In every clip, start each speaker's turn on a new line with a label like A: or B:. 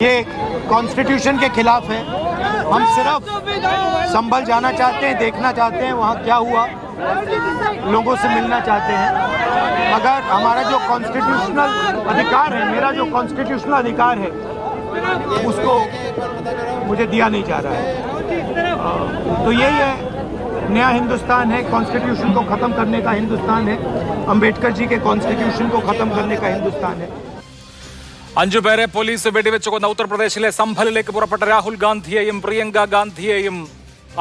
A: ये कॉन्स्टिट्यूशन के खिलाफ है। हम सिर्फ संभल जाना चाहते हैं, देखना चाहते हैं वहाँ क्या हुआ, लोगों से मिलना चाहते हैं, मगर हमारा जो कॉन्स्टिट्यूशनल अधिकार है, मेरा जो कॉन्स्टिट्यूशनल अधिकार है, उसको मुझे दिया नहीं जा रहा है। तो यही है, नया हिंदुस्तान है, कॉन्स्टिट्यूशन को ख़त्म करने का हिंदुस्तान है, अंबेडकर जी के कॉन्स्टिट्यूशन को ख़त्म करने का हिंदुस्तान है।
B: 5 പേരെ പോലീസ് വെടിവെച്ച് കൊന്ന ഉത്തർപ്രദേശിലെ സംഭലിലേക്ക് പുറപ്പെട്ട രാഹുൽ ഗാന്ധിയെയും പ്രിയങ്ക ഗാന്ധിയെയും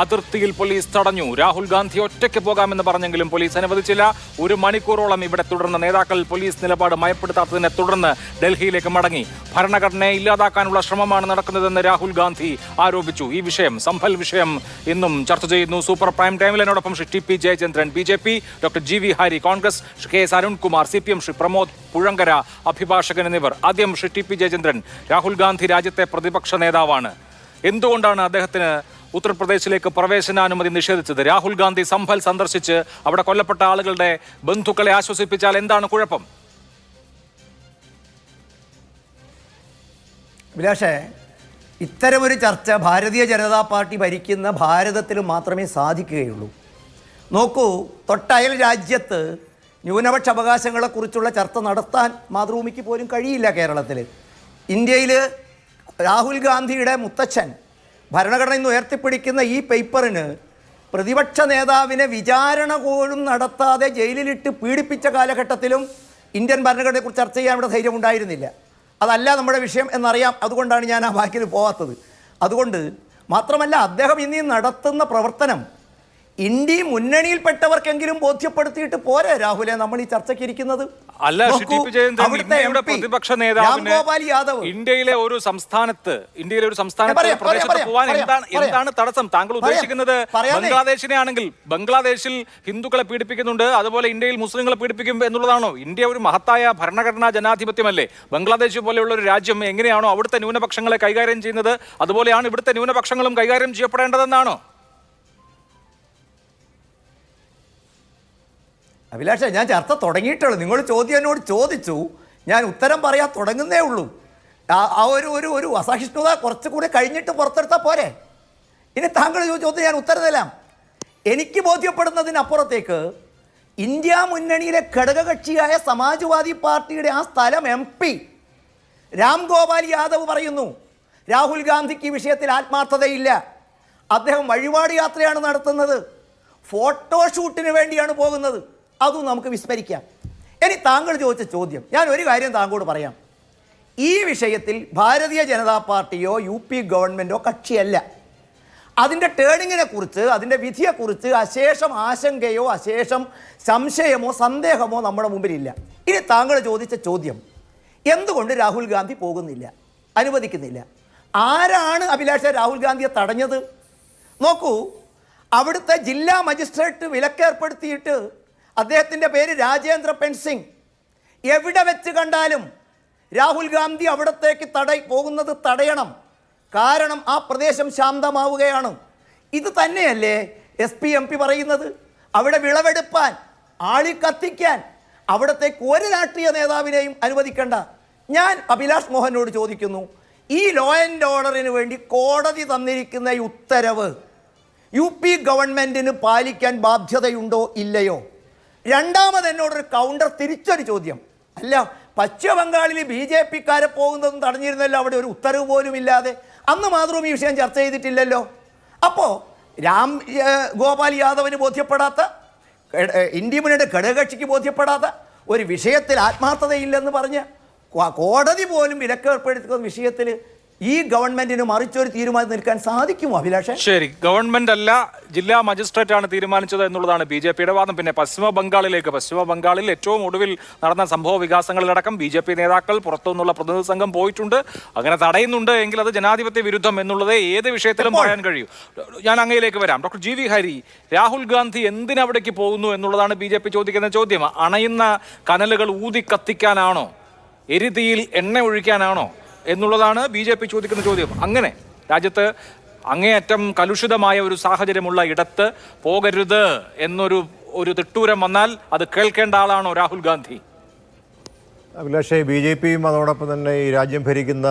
B: അതിർത്തിയിൽ പോലീസ് തടഞ്ഞു. രാഹുൽ ഗാന്ധി ഒറ്റയ്ക്ക് പോകാമെന്ന് പറഞ്ഞെങ്കിലും പോലീസ് അനുവദിച്ചില്ല. 1 മണിക്കൂറോളം ഇവിടെ തുടർന്ന് നേതാക്കൾ പോലീസ് നിലപാട് മയപ്പെടുത്താത്തതിനെ തുടർന്ന് ഡൽഹിയിലേക്ക് മടങ്ങി. ഭരണഘടനയെ ഇല്ലാതാക്കാനുള്ള ശ്രമമാണ് നടക്കുന്നതെന്ന് രാഹുൽ ഗാന്ധി ആരോപിച്ചു. ഈ വിഷയം, സംഭൽ വിഷയം, ഇന്നും ചർച്ച ചെയ്യുന്നു. സൂപ്പർ പ്രൈം ടൈമിൽ എന്നോടൊപ്പം Shri T P Jayachandran, BJP, doctor GV Hari, Congress, KS Arunkumar, CPM, Shri Pramod Puzhankara, അഭിഭാഷകൻ എന്നിവർ. ആദ്യം ശ്രീ ടി പി ജയചന്ദ്രൻ, രാഹുൽ ഗാന്ധി രാജ്യത്തെ പ്രതിപക്ഷ നേതാവാണ്. എന്തുകൊണ്ടാണ് അദ്ദേഹത്തിന് ഉത്തർപ്രദേശിലേക്ക് പ്രവേശനാനുമതി നിഷേധിച്ചത്? രാഹുൽ ഗാന്ധി സംഭൽ സന്ദർശിച്ച് അവിടെ കൊല്ലപ്പെട്ട ആളുകളുടെ ബന്ധുക്കളെ ആശ്വസിപ്പിച്ചാൽ എന്താണ് കുഴപ്പം?
C: അഭിലാഷേ, ഇത്തരമൊരു ചർച്ച ഭാരതീയ ജനതാ പാർട്ടി ഭരിക്കുന്ന ഭാരതത്തിൽ മാത്രമേ സാധിക്കുകയുള്ളൂ. നോക്കൂ, തൊട്ടയൽ രാജ്യത്ത് ന്യൂനപക്ഷ അവകാശങ്ങളെക്കുറിച്ചുള്ള ചർച്ച നടത്താൻ മാതൃഭൂമിക്ക് പോലും കഴിയില്ല. കേരളത്തിൽ, ഇന്ത്യയിൽ രാഹുൽ ഗാന്ധിയുടെ മുത്തച്ഛൻ ഭരണഘടന ഇന്ന് ഉയർത്തിപ്പിടിക്കുന്ന ഈ പേപ്പറിന് പ്രതിപക്ഷ നേതാവിനെ വിചാരണ പോലും നടത്താതെ ജയിലിലിട്ട് പീഡിപ്പിച്ച കാലഘട്ടത്തിലും ഇന്ത്യൻ ഭരണഘടനയെക്കുറിച്ച് ചർച്ച ചെയ്യാൻ ഇവിടെ ധൈര്യം ഉണ്ടായിരുന്നില്ല. അതല്ല നമ്മുടെ വിഷയം എന്നറിയാം. അതുകൊണ്ടാണ് ഞാൻ ആ വാക്കിൽ പോകാത്തത്. അതുകൊണ്ട് മാത്രമല്ല, അദ്ദേഹം ഇനി നടത്തുന്ന പ്രവർത്തനം ഇന്ത്യ മുന്നണിയിൽപ്പെട്ടവർക്കെങ്കിലും ബോധ്യപ്പെടുത്തിയിട്ട് പോരെ രാഹുലെ നമ്മൾ ഈ ചർച്ചയ്ക്ക് ഇരിക്കുന്നത്.
B: പ്രതിപക്ഷ നേതാവിന് ഇന്ത്യയിലെ ഒരു സംസ്ഥാനത്ത് പ്രദേശത്ത് പോവാൻ എന്താണ് തടസ്സം? താങ്കൾ ഉദ്ദേശിക്കുന്നത് ബംഗ്ലാദേശിനെ ആണെങ്കിൽ ബംഗ്ലാദേശിൽ ഹിന്ദുക്കളെ പീഡിപ്പിക്കുന്നുണ്ട്, അതുപോലെ ഇന്ത്യയിൽ മുസ്ലിങ്ങളെ പീഡിപ്പിക്കും എന്നുള്ളതാണോ? ഇന്ത്യ ഒരു മഹത്തായ ഭരണഘടനാ ജനാധിപത്യമല്ലേ? ബംഗ്ലാദേശ് പോലെയുള്ള ഒരു രാജ്യം എങ്ങനെയാണോ അവിടുത്തെ ന്യൂനപക്ഷങ്ങളെ കൈകാര്യം ചെയ്യുന്നത്, അതുപോലെയാണ് ഇവിടുത്തെ ന്യൂനപക്ഷങ്ങളും കൈകാര്യം ചെയ്യപ്പെടേണ്ടതെന്നാണോ?
C: അഭിലാഷേ, ഞാൻ ചർച്ച തുടങ്ങിയിട്ടുള്ളൂ. നിങ്ങൾ ചോദ്യം എന്നോട് ചോദിച്ചു, ഞാൻ ഉത്തരം പറയാൻ തുടങ്ങുന്നേ ഉള്ളൂ. ആ ഒരു അസഹിഷ്ണുത കുറച്ചുകൂടി കഴിഞ്ഞിട്ട് പുറത്തെടുത്താൽ പോരെ? ഇനി താങ്കൾ ചോദിച്ചാൽ ഞാൻ ഉത്തരം തരാം. എനിക്ക് ബോധ്യപ്പെടുന്നതിനപ്പുറത്തേക്ക് ഇന്ത്യ മുന്നണിയിലെ ഘടകകക്ഷിയായ സമാജ്വാദി പാർട്ടിയുടെ ആ സ്ഥലം MP രാം ഗോപാൽ യാദവ് പറയുന്നു, രാഹുൽ ഗാന്ധിക്ക് ഈ വിഷയത്തിൽ ആത്മാർത്ഥതയില്ല, അദ്ദേഹം വഴിപാട് യാത്രയാണ് നടത്തുന്നത്, ഫോട്ടോഷൂട്ടിന് വേണ്ടിയാണ് പോകുന്നത്. അതും നമുക്ക് വിസ്മരിക്കാം. ഇനി താങ്കൾ ചോദിച്ച ചോദ്യം, ഞാൻ ഒരു കാര്യം താങ്കളോട് പറയാം. ഈ വിഷയത്തിൽ ഭാരതീയ ജനതാ പാർട്ടിയോ UP ഗവൺമെൻറ്റോ കക്ഷിയല്ല. അതിൻ്റെ ടേണിങ്ങിനെ കുറിച്ച്, അതിൻ്റെ വിധിയെക്കുറിച്ച് അശേഷം ആശങ്കയോ അശേഷം സംശയമോ സന്ദേഹമോ നമ്മുടെ മുമ്പിലില്ല. ഇനി താങ്കൾ ചോദിച്ച ചോദ്യം, എന്തുകൊണ്ട് രാഹുൽ ഗാന്ധി പോകുന്നില്ല, അനുവദിക്കുന്നില്ല? ആരാണ് അഭിലാഷ രാഹുൽ ഗാന്ധിയെ തടഞ്ഞത്? നോക്കൂ, അവിടുത്തെ ജില്ലാ മജിസ്ട്രേറ്റ് വിലക്കേർപ്പെടുത്തിയിട്ട് അദ്ദേഹത്തിൻ്റെ പേര് രാജേന്ദ്ര പെൻസിംഗ്. എവിടെ വെച്ച് കണ്ടാലും രാഹുൽ ഗാന്ധി അവിടത്തേക്ക് പോകുന്നത് തടയണം. കാരണം ആ പ്രദേശം ശാന്തമാവുകയാണ്. ഇത് തന്നെയല്ലേ SP MP പറയുന്നത്? അവിടെ വിളവെടുപ്പാൻ, ആളി കത്തിക്കാൻ അവിടത്തേക്ക് ഒരു രാഷ്ട്രീയ നേതാവിനെയും അനുവദിക്കേണ്ട. ഞാൻ അഭിലാഷ് മോഹനോട് ചോദിക്കുന്നു, ഈ ലോ ആൻഡ് ഓർഡറിന് വേണ്ടി കോടതി തന്നിരിക്കുന്ന ഈ ഉത്തരവ് UP ഗവൺമെൻറ്റിന് പാലിക്കാൻ ബാധ്യതയുണ്ടോ ഇല്ലയോ? രണ്ടാമത് എന്നോടൊരു കൗണ്ടർ തിരിച്ചൊരു ചോദ്യം, അല്ല പശ്ചിമ ബംഗാളിൽ BJPക്കാരെ പോകുന്നതും തടഞ്ഞിരുന്നല്ലോ, അവിടെ ഒരു ഉത്തരവ് പോലും ഇല്ലാതെ. അന്ന് മാത്രം ഈ വിഷയം ചർച്ച ചെയ്തിട്ടില്ലല്ലോ. അപ്പോൾ രാം ഗോപാൽ യാദവിന് ബോധ്യപ്പെടാത്ത, ഇന്ത്യ മുന്നണിയുടെ ഘടകകക്ഷിക്ക് ബോധ്യപ്പെടാത്ത ഒരു വിഷയത്തിൽ ആത്മാർത്ഥതയില്ലെന്ന് പറഞ്ഞ് കോടതി പോലും വിലക്കേർപ്പെടുത്തുന്ന വിഷയത്തിൽ ഈ ഗവൺമെന്റിന് മറിച്ചൊരു തീരുമാനം നിൽക്കാൻ സാധിക്കുമോ അഭിലാഷ്?
B: ശരി, ഗവൺമെന്റ് അല്ല, ജില്ലാ മജിസ്ട്രേറ്റ് ആണ് തീരുമാനിച്ചത് എന്നുള്ളതാണ് BJPയുടെ വാദം. പിന്നെ പശ്ചിമ ബംഗാളിൽ ഏറ്റവും ഒടുവിൽ നടന്ന സംഭവ വികാസങ്ങളിലടക്കം BJP നേതാക്കൾ, പുറത്തുനിന്നുള്ള പ്രതിനിധി സംഘം പോയിട്ടുണ്ട്. അങ്ങനെ തടയുന്നുണ്ട് എങ്കിൽ അത് ജനാധിപത്യ വിരുദ്ധം എന്നുള്ളത് ഏത് വിഷയത്തിലും പറയാൻ കഴിയും. ഞാൻ അങ്ങയിലേക്ക് വരാം. ഡോക്ടർ GV ഹരി, രാഹുൽ ഗാന്ധി എന്തിനവിടേക്ക് പോകുന്നു എന്നുള്ളതാണ് BJP ചോദിക്കുന്ന ചോദ്യം. അണയുന്ന കനലുകൾ ഊതി കത്തിക്കാനാണോ, എരിതീയിൽ എണ്ണ ഒഴിക്കാനാണോ എന്നുള്ളതാണ് BJP ചോദിക്കുന്ന ചോദ്യം. അങ്ങനെ രാജ്യത്ത് അങ്ങേയറ്റം കലുഷിതമായ ഒരു സാഹചര്യമുള്ള ഇടത്ത് പോകരുത് എന്നൊരു തിട്ടൂരം വന്നാൽ അത് കേൾക്കേണ്ട ആളാണോ രാഹുൽ ഗാന്ധി?
D: അഭിലാഷേ, BJPയും അതോടൊപ്പം തന്നെ ഈ രാജ്യം ഭരിക്കുന്ന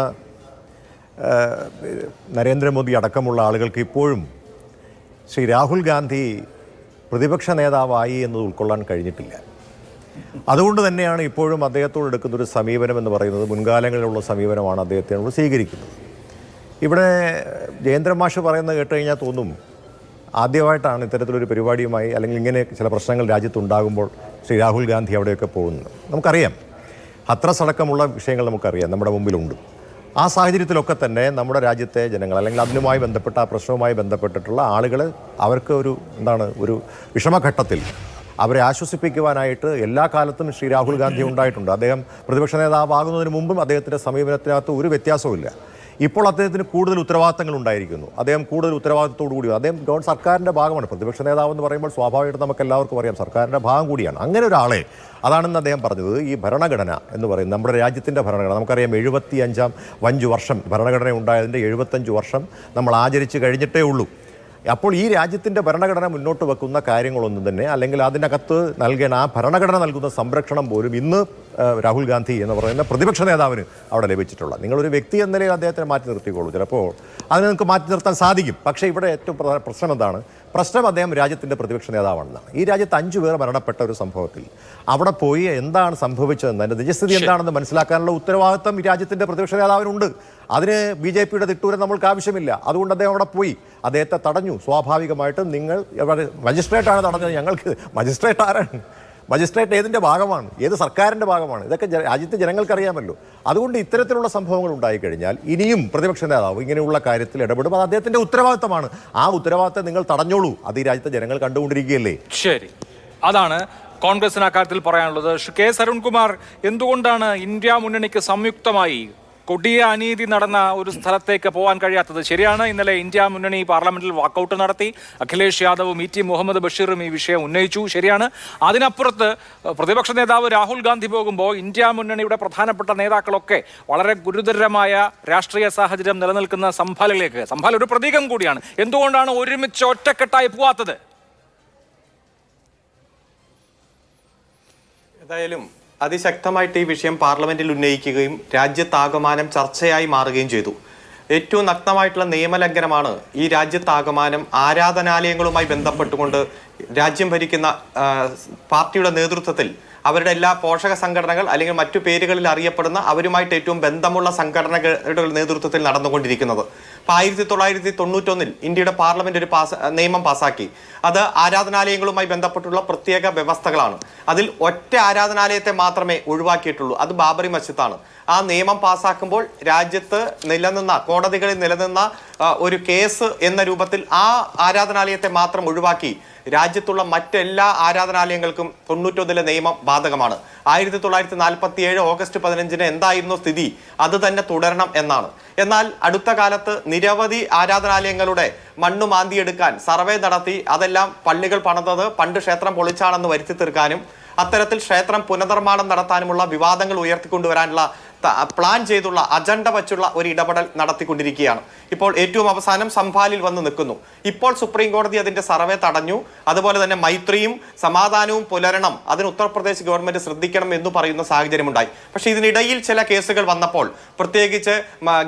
D: നരേന്ദ്രമോദി അടക്കമുള്ള ആളുകൾക്ക് ഇപ്പോഴും ശ്രീ രാഹുൽ ഗാന്ധി പ്രതിപക്ഷ നേതാവായി എന്നത് ഉൾക്കൊള്ളാൻ കഴിഞ്ഞിട്ടില്ല. അതുകൊണ്ട് തന്നെയാണ് ഇപ്പോഴും അദ്ദേഹത്തോട് എടുക്കുന്നൊരു സമീപനം എന്ന് പറയുന്നത് മുൻകാലങ്ങളിലുള്ള സമീപനമാണ് അദ്ദേഹത്തിനോട് സ്വീകരിക്കുന്നത്. ഇവിടെ ജയേന്ദ്രൻ മാഷ് പറയുന്നത് കേട്ട് കഴിഞ്ഞാൽ തോന്നും ആദ്യമായിട്ടാണ് ഇത്തരത്തിലൊരു പരിപാടിയുമായി അല്ലെങ്കിൽ ഇങ്ങനെ ചില പ്രശ്നങ്ങൾ രാജ്യത്തുണ്ടാകുമ്പോൾ ശ്രീ രാഹുൽ ഗാന്ധി അവിടെയൊക്കെ പോകുന്നത്. നമുക്കറിയാം, ഹത്രസ് അടക്കമുള്ള വിഷയങ്ങൾ നമുക്കറിയാം, നമ്മുടെ മുമ്പിലുണ്ട്. ആ സാഹചര്യത്തിലൊക്കെ തന്നെ നമ്മുടെ രാജ്യത്തെ ജനങ്ങൾ അല്ലെങ്കിൽ അതിനുമായി ബന്ധപ്പെട്ട ആ പ്രശ്നവുമായി ബന്ധപ്പെട്ടിട്ടുള്ള ആളുകൾ അവർക്ക് ഒരു വിഷമഘട്ടത്തിൽ അവരെ ആശ്വസിപ്പിക്കുവാനായിട്ട് എല്ലാ കാലത്തും ശ്രീ രാഹുൽ ഗാന്ധി ഉണ്ടായിട്ടുണ്ട്. അദ്ദേഹം പ്രതിപക്ഷ നേതാവാകുന്നതിന് മുമ്പും അദ്ദേഹത്തിൻ്റെ സമീപനത്തിനകത്ത് ഒരു വ്യത്യാസവുമില്ല. ഇപ്പോൾ അദ്ദേഹത്തിന് കൂടുതൽ ഉത്തരവാദിത്തങ്ങൾ ഉണ്ടായിരിക്കുന്നു. അദ്ദേഹം കൂടുതൽ ഉത്തരവാദിത്തത്തോടു കൂടി അദ്ദേഹം സർക്കാരിൻ്റെ ഭാഗമാണ്. പ്രതിപക്ഷ നേതാവ് എന്ന് പറയുമ്പോൾ സ്വാഭാവികമായിട്ട് നമുക്ക് എല്ലാവർക്കും അറിയാം സർക്കാരിൻ്റെ ഭാഗം കൂടിയാണ്. അങ്ങനെ ഒരാളെ അതാണെന്ന് അദ്ദേഹം പറഞ്ഞത്. ഈ ഭരണഘടന എന്ന് പറയുന്നത് നമ്മുടെ രാജ്യത്തിൻ്റെ ഭരണഘടന നമുക്കറിയാം, 75 വർഷം ഭരണഘടന ഉണ്ടായതിൻ്റെ 75 വർഷം നമ്മൾ ആചരിച്ച് കഴിഞ്ഞിട്ടേ ഉള്ളൂ. അപ്പോൾ ഈ രാജ്യത്തിൻ്റെ ഭരണഘടന മുന്നോട്ട് വെക്കുന്ന കാര്യങ്ങളൊന്നും തന്നെ അല്ലെങ്കിൽ അതിനകത്ത് നൽകേണ്ട ആ ഭരണഘടന നൽകുന്ന സംരക്ഷണം പോലും ഇന്ന് രാഹുൽ ഗാന്ധി എന്ന് പറയുന്ന പ്രതിപക്ഷ നേതാവിന് അവിടെ ലഭിച്ചിട്ടുള്ള. നിങ്ങളൊരു വ്യക്തി എന്ന നിലയിൽ അദ്ദേഹത്തെ മാറ്റി നിർത്തിക്കോളൂ, ചിലപ്പോൾ അതിനെ നിങ്ങൾക്ക് മാറ്റി നിർത്താൻ സാധിക്കും. പക്ഷേ ഇവിടെ ഏറ്റവും പ്രധാന പ്രശ്നം എന്താണ്? പ്രശ്നം അദ്ദേഹം രാജ്യത്തിൻ്റെ പ്രതിപക്ഷ നേതാവാണെന്നാണ്. ഈ രാജ്യത്ത് 5 പേർ മരണപ്പെട്ട ഒരു സംഭവത്തിൽ അവിടെ പോയി എന്താണ് സംഭവിച്ചതെന്ന് അതിൻ്റെ നിജസ്ഥിതി എന്താണെന്ന് മനസ്സിലാക്കാനുള്ള ഉത്തരവാദിത്വം ഈ രാജ്യത്തിൻ്റെ പ്രതിപക്ഷ നേതാവിനുണ്ട്. അതിന് BJP-യുടെ തിട്ടൂരം നമ്മൾക്ക് ആവശ്യമില്ല. അതുകൊണ്ട് അദ്ദേഹം അവിടെ പോയി, അദ്ദേഹത്തെ തടഞ്ഞു. സ്വാഭാവികമായിട്ടും നിങ്ങൾ മജിസ്ട്രേറ്റാണ് തടഞ്ഞത്. ഞങ്ങൾക്ക് മജിസ്ട്രേറ്റ് ആരാണ്? മജിസ്ട്രേറ്റ് ഏതിൻ്റെ ഭാഗമാണ്? ഏത് സർക്കാരിൻ്റെ ഭാഗമാണ്? ഇതൊക്കെ രാജ്യത്തെ ജനങ്ങൾക്കറിയാമല്ലോ. അതുകൊണ്ട് ഇത്തരത്തിലുള്ള സംഭവങ്ങൾ ഉണ്ടായിക്കഴിഞ്ഞാൽ ഇനിയും പ്രതിപക്ഷ നേതാവ് ഇങ്ങനെയുള്ള കാര്യത്തിൽ ഇടപെടും. അത് അദ്ദേഹത്തിൻ്റെ ഉത്തരവാദിത്തമാണ്. ആ ഉത്തരവാദിത്തം നിങ്ങൾ തടഞ്ഞോളൂ. അത് ഈ രാജ്യത്തെ ജനങ്ങൾ കണ്ടുകൊണ്ടിരിക്കുകയല്ലേ.
B: ശരി, അതാണ് കോൺഗ്രസിന് അക്കാര്യത്തിൽ പറയാനുള്ളത്. K. സരുൺകുമാർ, എന്തുകൊണ്ടാണ് ഇന്ത്യ മുന്നണിക്ക് സംയുക്തമായി കൊടിയ അനീതി നടന്ന ഒരു സ്ഥലത്തേക്ക് പോകാൻ കഴിയാത്തത്? ശരിയാണ്, ഇന്നലെ ഇന്ത്യ മുന്നണി പാർലമെന്റിൽ വാക്കൌട്ട് നടത്തി. അഖിലേഷ് യാദവും ET മുഹമ്മദ് ബഷീറും ഈ വിഷയം ഉന്നയിച്ചു. ശരിയാണ്. അതിനപ്പുറത്ത് പ്രതിപക്ഷ നേതാവ് രാഹുൽ ഗാന്ധി പോകുമ്പോൾ ഇന്ത്യ മുന്നണിയുടെ പ്രധാനപ്പെട്ട നേതാക്കളൊക്കെ വളരെ ഗുരുതരമായ രാഷ്ട്രീയ സാഹചര്യം നിലനിൽക്കുന്ന സംഭാൽ ഒരു പ്രതീകം കൂടിയാണ്. എന്തുകൊണ്ടാണ് ഒരുമിച്ച് ഒറ്റക്കെട്ടായി പോവാത്തത്?
E: ഏതായാലും അതിശക്തമായിട്ട് ഈ വിഷയം പാർലമെന്റിൽ ഉന്നയിക്കുകയും രാജ്യത്താകമാനം ചർച്ചയായി മാറുകയും ചെയ്തു. ഏറ്റവും നഗ്നമായിട്ടുള്ള നിയമലംഘനമാണ് ഈ രാജ്യത്താകമാനം ആരാധനാലയങ്ങളുമായി ബന്ധപ്പെട്ടുകൊണ്ട് രാജ്യം ഭരിക്കുന്ന പാർട്ടിയുടെ നേതൃത്വത്തിൽ അവരുടെ എല്ലാ പോഷക സംഘടനകൾ അല്ലെങ്കിൽ മറ്റു പേരുകളിൽ അറിയപ്പെടുന്ന അവരുമായിട്ട് ഏറ്റവും ബന്ധമുള്ള സംഘടനകളുടെ നേതൃത്വത്തിൽ നടന്നുകൊണ്ടിരിക്കുന്നത്. അപ്പോൾ 1991 ഇന്ത്യയുടെ പാർലമെന്റ് ഒരു നിയമം പാസാക്കി. അത് ആരാധനാലയങ്ങളുമായി ബന്ധപ്പെട്ടുള്ള പ്രത്യേക വ്യവസ്ഥകളാണ്. അതിൽ ഒറ്റ ആരാധനാലയത്തെ മാത്രമേ ഒഴിവാക്കിയിട്ടുള്ളൂ. അത് ബാബറി മസ്ജിദാണ്. ആ നിയമം പാസാക്കുമ്പോൾ രാജ്യത്ത് കോടതികളിൽ നിലനിന്ന ഒരു കേസ് എന്ന രൂപത്തിൽ ആ ആരാധനാലയത്തെ മാത്രം ഒഴിവാക്കി രാജ്യത്തുള്ള മറ്റെല്ലാ ആരാധനാലയങ്ങൾക്കും 91 നിയമം ബാധകമാണ്. 1947 ഓഗസ്റ്റ് 15 എന്തായിരുന്നു സ്ഥിതി അത് തന്നെ തുടരണം എന്നാണ്. എന്നാൽ അടുത്ത കാലത്ത് നിരവധി ആരാധനാലയങ്ങളുടെ മണ്ണ് മാന്തിയെടുക്കാൻ സർവേ നടത്തി അതെല്ലാം പള്ളികൾ പണിതത് പണ്ട് ക്ഷേത്രം പൊളിച്ചാണെന്ന് വരുത്തി തീർക്കാനും അത്തരത്തിൽ ക്ഷേത്രം പുനർനിർമ്മാണം നടത്താനുമുള്ള വിവാദങ്ങൾ ഉയർത്തിക്കൊണ്ടുവരാനുള്ള പ്ലാൻ ചെയ്തുള്ള അജണ്ട വച്ചുള്ള ഒരു ഇടപെടൽ നടത്തിക്കൊണ്ടിരിക്കുകയാണ്. ഇപ്പോൾ ഏറ്റവും അവസാനം സംഭാലിൽ വന്ന് നിൽക്കുന്നു. ഇപ്പോൾ സുപ്രീം കോടതി അതിന്റെ സർവേ തടഞ്ഞു. അതുപോലെ തന്നെ മൈത്രിയും സമാധാനവും പുലരണം, അതിന് ഉത്തർപ്രദേശ് ഗവൺമെന്റ് ശ്രദ്ധിക്കണം എന്ന് പറയുന്ന സാഹചര്യമുണ്ടായി. പക്ഷേ ഇതിനിടയിൽ ചില കേസുകൾ വന്നപ്പോൾ, പ്രത്യേകിച്ച്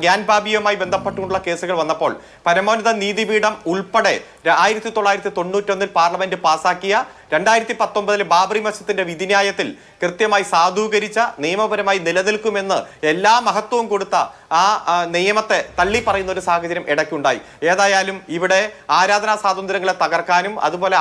E: ഗ്യാൻ ബാബിയുമായി ബന്ധപ്പെട്ടുള്ള കേസുകൾ വന്നപ്പോൾ പരമോന്നത നീതിപീഠം ഉൾപ്പെടെ 1991 പാർലമെന്റ് പാസാക്കിയ 2019 ബാബറി മസ്ജിദിന്റെ വിധിന്യായത്തിൽ കൃത്യമായി സാധൂകരിച്ച നിയമപരമായി നിലനിൽക്കുമെന്ന് എല്ലാ മഹത്വവും കൊടുത്ത ആ നിയമത്തെ തള്ളി പറയുന്ന ഒരു സാഹചര്യം ഇടയ്ക്കുണ്ടായി. ഏതായാലും ഇവിടെ ആരാധനാ സ്വാതന്ത്ര്യങ്ങളെ തകർക്കാനും അതുപോലെ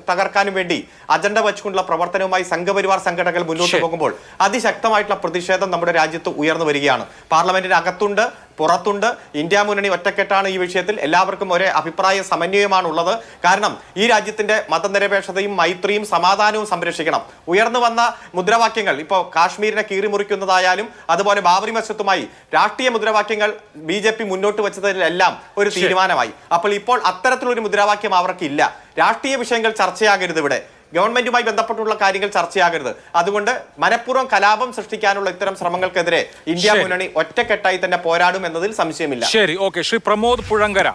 E: തകർക്കാനും വേണ്ടി അജണ്ട വെച്ചുകൊണ്ടുള്ള പ്രവർത്തനവുമായി സംഘപരിവാർ സംഘടനകൾ മുന്നോട്ട് പോകുമ്പോൾ അതിശക്തമായിട്ടുള്ള പ്രതിഷേധം നമ്മുടെ രാജ്യത്ത് ഉയർന്നു വരികയാണ്. പാർലമെന്റിന് അകത്തുണ്ട്, പുറത്തുണ്ട്. ഇന്ത്യ മുന്നണി ഒറ്റക്കെട്ടാണ് ഈ വിഷയത്തിൽ. എല്ലാവർക്കും ഒരേ അഭിപ്രായ സമന്വയമാണ് ഉള്ളത്. കാരണം ഈ രാജ്യത്തിന്റെ മതനിരപേക്ഷതയും മൈത്രിയും സമാധാനവും സംരക്ഷിക്കണം. ഉയർന്നു വന്ന മുദ്രാവാക്യങ്ങൾ ഇപ്പോൾ കാശ്മീരിനെ കീറിമുറിക്കുന്നതായാലും അതുപോലെ ബാബറി മസ്ജിദുമായി രാഷ്ട്രീയ മുദ്രാവാക്യങ്ങൾ BJP മുന്നോട്ട് വെച്ചതിലെല്ലാം ഒരു തീരുമാനമായി. അപ്പോൾ ഇപ്പോൾ അത്തരത്തിലൊരു മുദ്രാവാക്യം അവർക്കില്ല. രാഷ്ട്രീയ വിഷയങ്ങൾ ചർച്ചയാകരുത്, ഇവിടെ ഗവൺമെന്റുമായി ബന്ധപ്പെട്ടുള്ള കാര്യങ്ങൾ ചർച്ചയാകരുത്. അതുകൊണ്ട് മനഃപൂർവ്വം കലാപം സൃഷ്ടിക്കാനുള്ള ഇത്തരം ശ്രമങ്ങൾക്കെതിരെ ഇന്ത്യ മുന്നണി ഒറ്റക്കെട്ടായി തന്നെ പോരാടും എന്നതിൽ സംശയമില്ല.
B: ശരി, ഓക്കെ. ശ്രീ പ്രമോദ് പുഴങ്കര,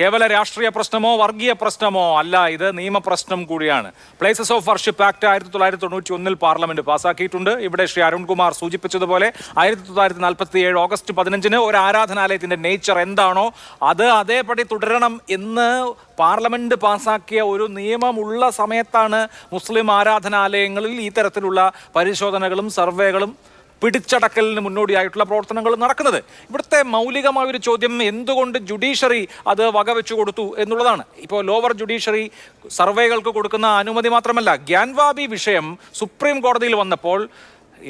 B: കേവല രാഷ്ട്രീയ പ്രശ്നമോ വർഗീയ പ്രശ്നമോ അല്ല, ഇത് നിയമപ്രശ്നം കൂടിയാണ്. Places of worship act 1991 parliament പാസാക്കിയിട്ടുണ്ട്. ഇവിടെ ശ്രീ അരുൺകുമാർ സൂചിപ്പിച്ചതുപോലെ 1947 ഓഗസ്റ്റ് 15 ഒരു ആരാധനാലയത്തിന്റെ നേച്ചർ എന്താണോ അത് അതേപടി തുടരണം എന്ന് പാർലമെന്റ് പാസാക്കിയ ഒരു നിയമമുള്ള സമയത്താണ് മുസ്ലിം ആരാധനാലയങ്ങളിൽ ഈ തരത്തിലുള്ള പരിശോധനകളും സർവേകളും പിടിച്ചടക്കലിന് മുന്നോടിയായിട്ടുള്ള പ്രവർത്തനങ്ങൾ നടക്കുന്നത്. ഇവിടുത്തെ മൗലികമായ ഒരു ചോദ്യം എന്തുകൊണ്ട് ജുഡീഷ്യറി അത് വകവെച്ചു കൊടുത്തു എന്നുള്ളതാണ്. ഇപ്പോൾ ലോവർ ജുഡീഷ്യറി സർവേകൾക്ക് കൊടുക്കുന്ന അനുമതി മാത്രമല്ല, ഗ്യാൻവാബി വിഷയം സുപ്രീം കോടതിയിൽ വന്നപ്പോൾ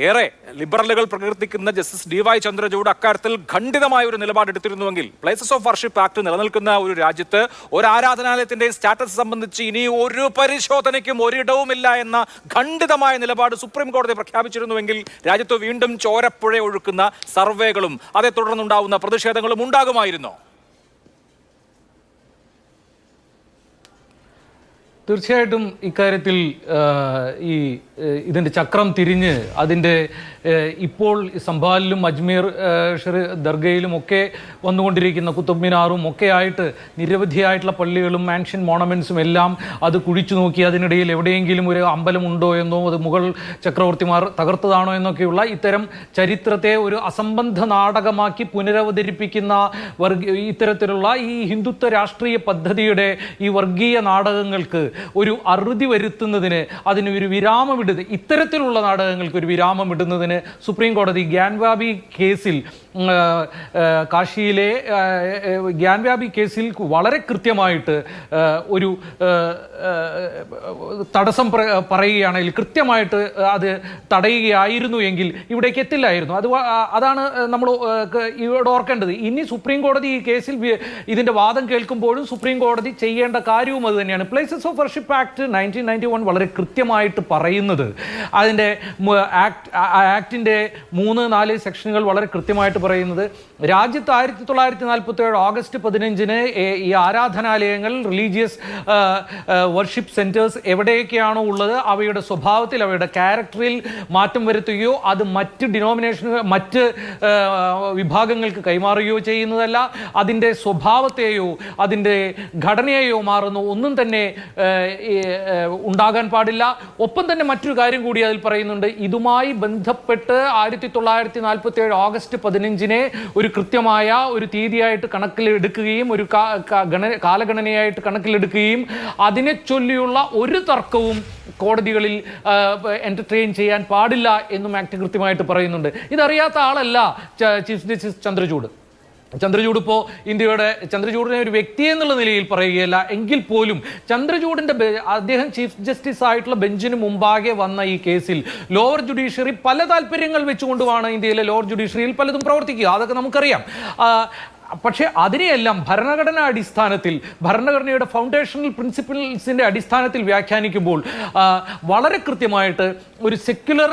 B: ഏറെ ലിബറലുകൾ പ്രകീർത്തിക്കുന്ന ജസ്റ്റിസ് DY ചന്ദ്രചൂഡ് അക്കാര്യത്തിൽ ഖണ്ഡിതമായ ഒരു നിലപാടെടുത്തിരുന്നുവെങ്കിൽ പ്ലേസസ് ഓഫ് വർഷിപ്പ് ആക്ട് നിലനിൽക്കുന്ന ഒരു രാജ്യത്ത് ഒരു ആരാധനാലയത്തിന്റെ സ്റ്റാറ്റസ് സംബന്ധിച്ച് ഇനി ഒരു പരിശോധനയ്ക്കും ഒരിടവുമില്ല എന്ന ഖണ്ഡിതമായ നിലപാട് സുപ്രീം കോടതി പ്രഖ്യാപിച്ചിരുന്നുവെങ്കിൽ രാജ്യത്ത് വീണ്ടും ചോരപ്പുഴ ഒഴുക്കുന്ന സർവേകളും അതേ തുടർന്നുണ്ടാവുന്ന പ്രതിഷേധങ്ങളും ഉണ്ടാകുമായിരുന്നോ?
F: തീർച്ചയായിട്ടും ഇക്കാര്യത്തിൽ ഇതിൻ്റെ ചക്രം തിരിഞ്ഞ് അതിൻ്റെ ഇപ്പോൾ സംഭാലിലും അജ്മീർ ദർഗയിലും ഒക്കെ വന്നുകൊണ്ടിരിക്കുന്ന കുത്തുബ് മിനാറും ഒക്കെ ആയിട്ട് നിരവധിയായിട്ടുള്ള പള്ളികളും ആൻഷ്യൻ മോണമെൻറ്റ്സും എല്ലാം അത് കുഴിച്ചു നോക്കി അതിനിടയിൽ എവിടെയെങ്കിലും ഒരു അമ്പലം ഉണ്ടോ എന്നോ അത് മുഗൾ ചക്രവർത്തിമാർ തകർത്തതാണോ എന്നൊക്കെയുള്ള ഇത്തരം ചരിത്രത്തെ ഒരു അസംബന്ധ നാടകമാക്കി പുനരവതരിപ്പിക്കുന്ന ഇത്തരത്തിലുള്ള ഈ ഹിന്ദുത്വ രാഷ്ട്രീയ പദ്ധതിയുടെ ഈ വർഗീയ നാടകങ്ങൾക്ക് ഒരു അറുതി വരുത്തുന്നതിന് അതിന് ഒരു വിരാമമിടുന്നത്, ഇത്തരത്തിലുള്ള നാടകങ്ങൾക്ക് ഒരു വിരാമമിടുന്നതിന് സുപ്രീം കോടതി ഗ്യാൻവാബി കേസിൽ കാശിയിലെ ഗ്യാൻവാബി കേസിൽ വളരെ കൃത്യമായിട്ട് ഒരു തടസ്സം പറയുകയാണെങ്കിൽ കൃത്യമായിട്ട് അത് തടയുകയായിരുന്നു എങ്കിൽ ഇവിടേക്ക് എത്തില്ലായിരുന്നു. അതാണ് നമ്മൾ ഇവിടെ ഓർക്കേണ്ടത്. ഇനി സുപ്രീം കോടതി ഈ കേസിൽ ഇതിൻ്റെ വാദം കേൾക്കുമ്പോഴും സുപ്രീം കോടതി ചെയ്യേണ്ട കാര്യവും അത് തന്നെയാണ്. പ്ലേസസ് ഓഫ് വർഷിപ്പ് ആക്ട് 1991 വളരെ കൃത്യമായിട്ട് പറയുന്നത്, അതിൻ്റെ ആക്ടിൻ്റെ 3-4 സെക്ഷനുകൾ വളരെ കൃത്യമായിട്ട് പറയുന്നത്, രാജ്യത്ത് 1947 ഓഗസ്റ്റ് 15 ഈ ആരാധനാലയങ്ങൾ റിലീജിയസ് വർഷിപ്പ് സെൻറ്റേഴ്സ് എവിടെയൊക്കെയാണോ ഉള്ളത് അവയുടെ സ്വഭാവത്തിൽ അവയുടെ ക്യാരക്ടറിൽ മാറ്റം വരുത്തുകയോ അത് മറ്റ് ഡിനോമിനേഷനുകൾ മറ്റ് വിഭാഗങ്ങൾക്ക് കൈമാറുകയോ ചെയ്യുന്നതല്ല. അതിൻ്റെ സ്വഭാവത്തെയോ അതിൻ്റെ ഘടനയെയോ മാറുന്ന ഒന്നും തന്നെ ഉണ്ടാകാൻ പാടില്ല. ഒപ്പം തന്നെ മറ്റൊരു കാര്യം കൂടി അതിൽ പറയുന്നുണ്ട്. ഇതുമായി ബന്ധപ്പെട്ട് 1947 ഓഗസ്റ്റ് 15 ഒരു കൃത്യമായ ഒരു തീയതിയായിട്ട് കണക്കിലെടുക്കുകയും ഒരു കാലഗണനയായിട്ട് കണക്കിലെടുക്കുകയും അതിനെ ചൊല്ലിയുള്ള ഒരു തർക്കവും കോടതികളിൽ എൻ്റർടൈൻ ചെയ്യാൻ പാടില്ല എന്നും ആക്ട് കൃത്യമായിട്ട് പറയുന്നുണ്ട്. ഇതറിയാത്ത ആളല്ല ചീഫ് ജസ്റ്റിസ് ചന്ദ്രചൂഡ്. ഇപ്പോൾ ചന്ദ്രചൂഡിനെ ഒരു വ്യക്തി എന്നുള്ള നിലയിൽ പറയുകയല്ല എങ്കിൽ പോലും അദ്ദേഹം ചീഫ് ജസ്റ്റിസ് ആയിട്ടുള്ള ബെഞ്ചിന് മുമ്പാകെ വന്ന ഈ കേസിൽ ലോവർ ജുഡീഷ്യറി പല താല്പര്യങ്ങൾ വെച്ചുകൊണ്ടുമാണ് ഇന്ത്യയിലെ ലോവർ ജുഡീഷ്യറിയിൽ പലതും പ്രവർത്തിക്കുക. അതൊക്കെ നമുക്കറിയാം. പക്ഷേ അതിനെയെല്ലാം ഭരണഘടനാ അടിസ്ഥാനത്തിൽ ഭരണഘടനയുടെ ഫൗണ്ടേഷണൽ പ്രിൻസിപ്പിൾസിൻ്റെ അടിസ്ഥാനത്തിൽ വ്യാഖ്യാനിക്കുമ്പോൾ വളരെ കൃത്യമായിട്ട് ഒരു സെക്യുലർ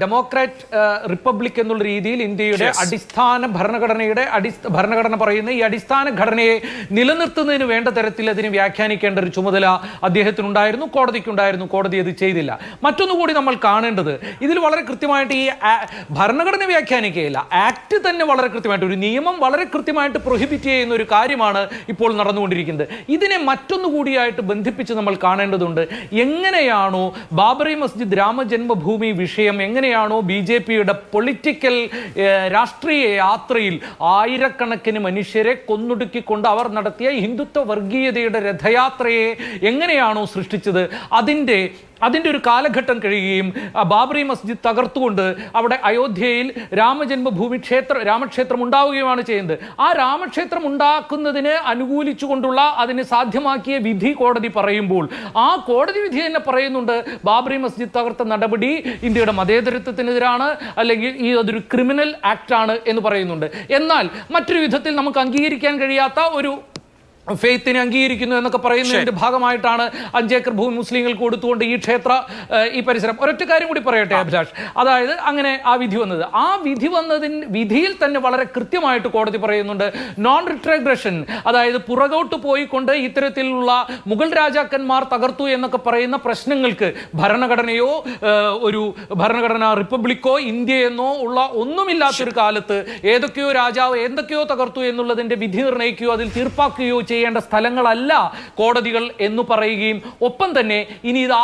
F: ഡെമോക്രാറ്റ് റിപ്പബ്ലിക് എന്നുള്ള രീതിയിൽ ഇന്ത്യയുടെ അടിസ്ഥാന ഭരണഘടന പറയുന്ന ഈ അടിസ്ഥാന ഘടനയെ നിലനിർത്തുന്നതിന് വേണ്ട തരത്തിൽ അതിനെ വ്യാഖ്യാനിക്കേണ്ട ഒരു ചുമതല അദ്ദേഹത്തിനുണ്ടായിരുന്നു, കോടതിക്കുണ്ടായിരുന്നു. കോടതി അത് ചെയ്തില്ല. മറ്റൊന്നുകൂടി നമ്മൾ കാണേണ്ടത്, ഇതിൽ വളരെ കൃത്യമായിട്ട് ഈ ഭരണഘടന വ്യാഖ്യാനിക്കുകയില്ല, ആക്ട് തന്നെ വളരെ കൃത്യമായിട്ട് ഒരു നിയമം വളരെ കൃത്യമായിട്ട് പ്രൊഹിബിറ്റ് ചെയ്യുന്ന ഒരു കാര്യമാണ് ഇപ്പോൾ നടന്നുകൊണ്ടിരിക്കുന്നത്. ഇതിനെ മറ്റൊന്നുകൂടിയായിട്ട് ബന്ധിപ്പിച്ച് നമ്മൾ കാണേണ്ടതുണ്ട്. എങ്ങനെയാണോ ബാബറി മസ്ജിദ് രാമജന്മഭൂമി വിഷയം എങ്ങനെയാണോ BJPയുടെ പൊളിറ്റിക്കൽ രാഷ്ട്രീയ യാത്രയിൽ ആയിരക്കണക്കിന് മനുഷ്യരെ കൊന്നൊടുക്കിക്കൊണ്ട് അവർ നടത്തിയ ഹിന്ദുത്വ വർഗീയതയുടെ രഥയാത്രയെ എങ്ങനെയാണോ സൃഷ്ടിച്ചത്, അതിൻ്റെ ഒരു കാലഘട്ടം കഴിയുകയും ബാബറി മസ്ജിദ് തകർത്തുകൊണ്ട് അവിടെ അയോധ്യയിൽ രാമക്ഷേത്രം ഉണ്ടാവുകയുമാണ് ചെയ്യുന്നത്. ആ രാമക്ഷേത്രം ഉണ്ടാക്കുന്നതിന് അനുകൂലിച്ചുകൊണ്ടുള്ള അതിനെ സാധ്യമാക്കിയ വിധി കോടതി പറയുമ്പോൾ ആ കോടതി വിധി തന്നെ പറയുന്നുണ്ട് ബാബറി മസ്ജിദ് തകർത്ത നടപടി ഇന്ത്യയുടെ മതേതരത്വത്തിനെതിരാണ്, അല്ലെങ്കിൽ അതൊരു ക്രിമിനൽ ആക്ടാണ് എന്ന് പറയുന്നുണ്ട്. എന്നാൽ മറ്റൊരു വിധത്തിൽ നമുക്ക് അംഗീകരിക്കാൻ കഴിയാത്ത ഒരു ഫെയ്ത്തിനെ അംഗീകരിക്കുന്നു എന്നൊക്കെ പറയുന്നതിൻ്റെ ഭാഗമായിട്ടാണ് 5 ഏക്കർ ഭൂമി മുസ്ലിങ്ങൾക്ക് കൊടുത്തുകൊണ്ട് ഈ പരിസരം. ഒരൊറ്റ കാര്യം കൂടി പറയട്ടെ അഭിലാഷ്, അതായത് അങ്ങനെ ആ വിധി വന്നത്, വിധിയിൽ തന്നെ വളരെ കൃത്യമായിട്ട് കോടതി പറയുന്നുണ്ട് നോൺ റിട്രഗ്രഷൻ, അതായത് പുറകോട്ട് പോയിക്കൊണ്ട് ഇത്തരത്തിലുള്ള മുഗൾ രാജാക്കന്മാർ തകർത്തു എന്നൊക്കെ പറയുന്ന പ്രശ്നങ്ങൾക്ക് ഭരണഘടനയോ ഒരു ഭരണഘടനാ റിപ്പബ്ലിക്കോ ഇന്ത്യയെന്നോ ഉള്ള ഒന്നുമില്ലാത്തൊരു കാലത്ത് ഏതൊക്കെയോ രാജാവ് എന്തൊക്കെയോ തകർത്തു എന്നുള്ളതിൻ്റെ വിധി നിർണ്ണയിക്കുകയോ അതിൽ തീർപ്പാക്കുകയോ ചെയ്യേണ്ട സ്ഥലങ്ങളല്ല കോടതികൾ എന്ന് പറയുകയും ഒപ്പം തന്നെ ഇനി ഇത്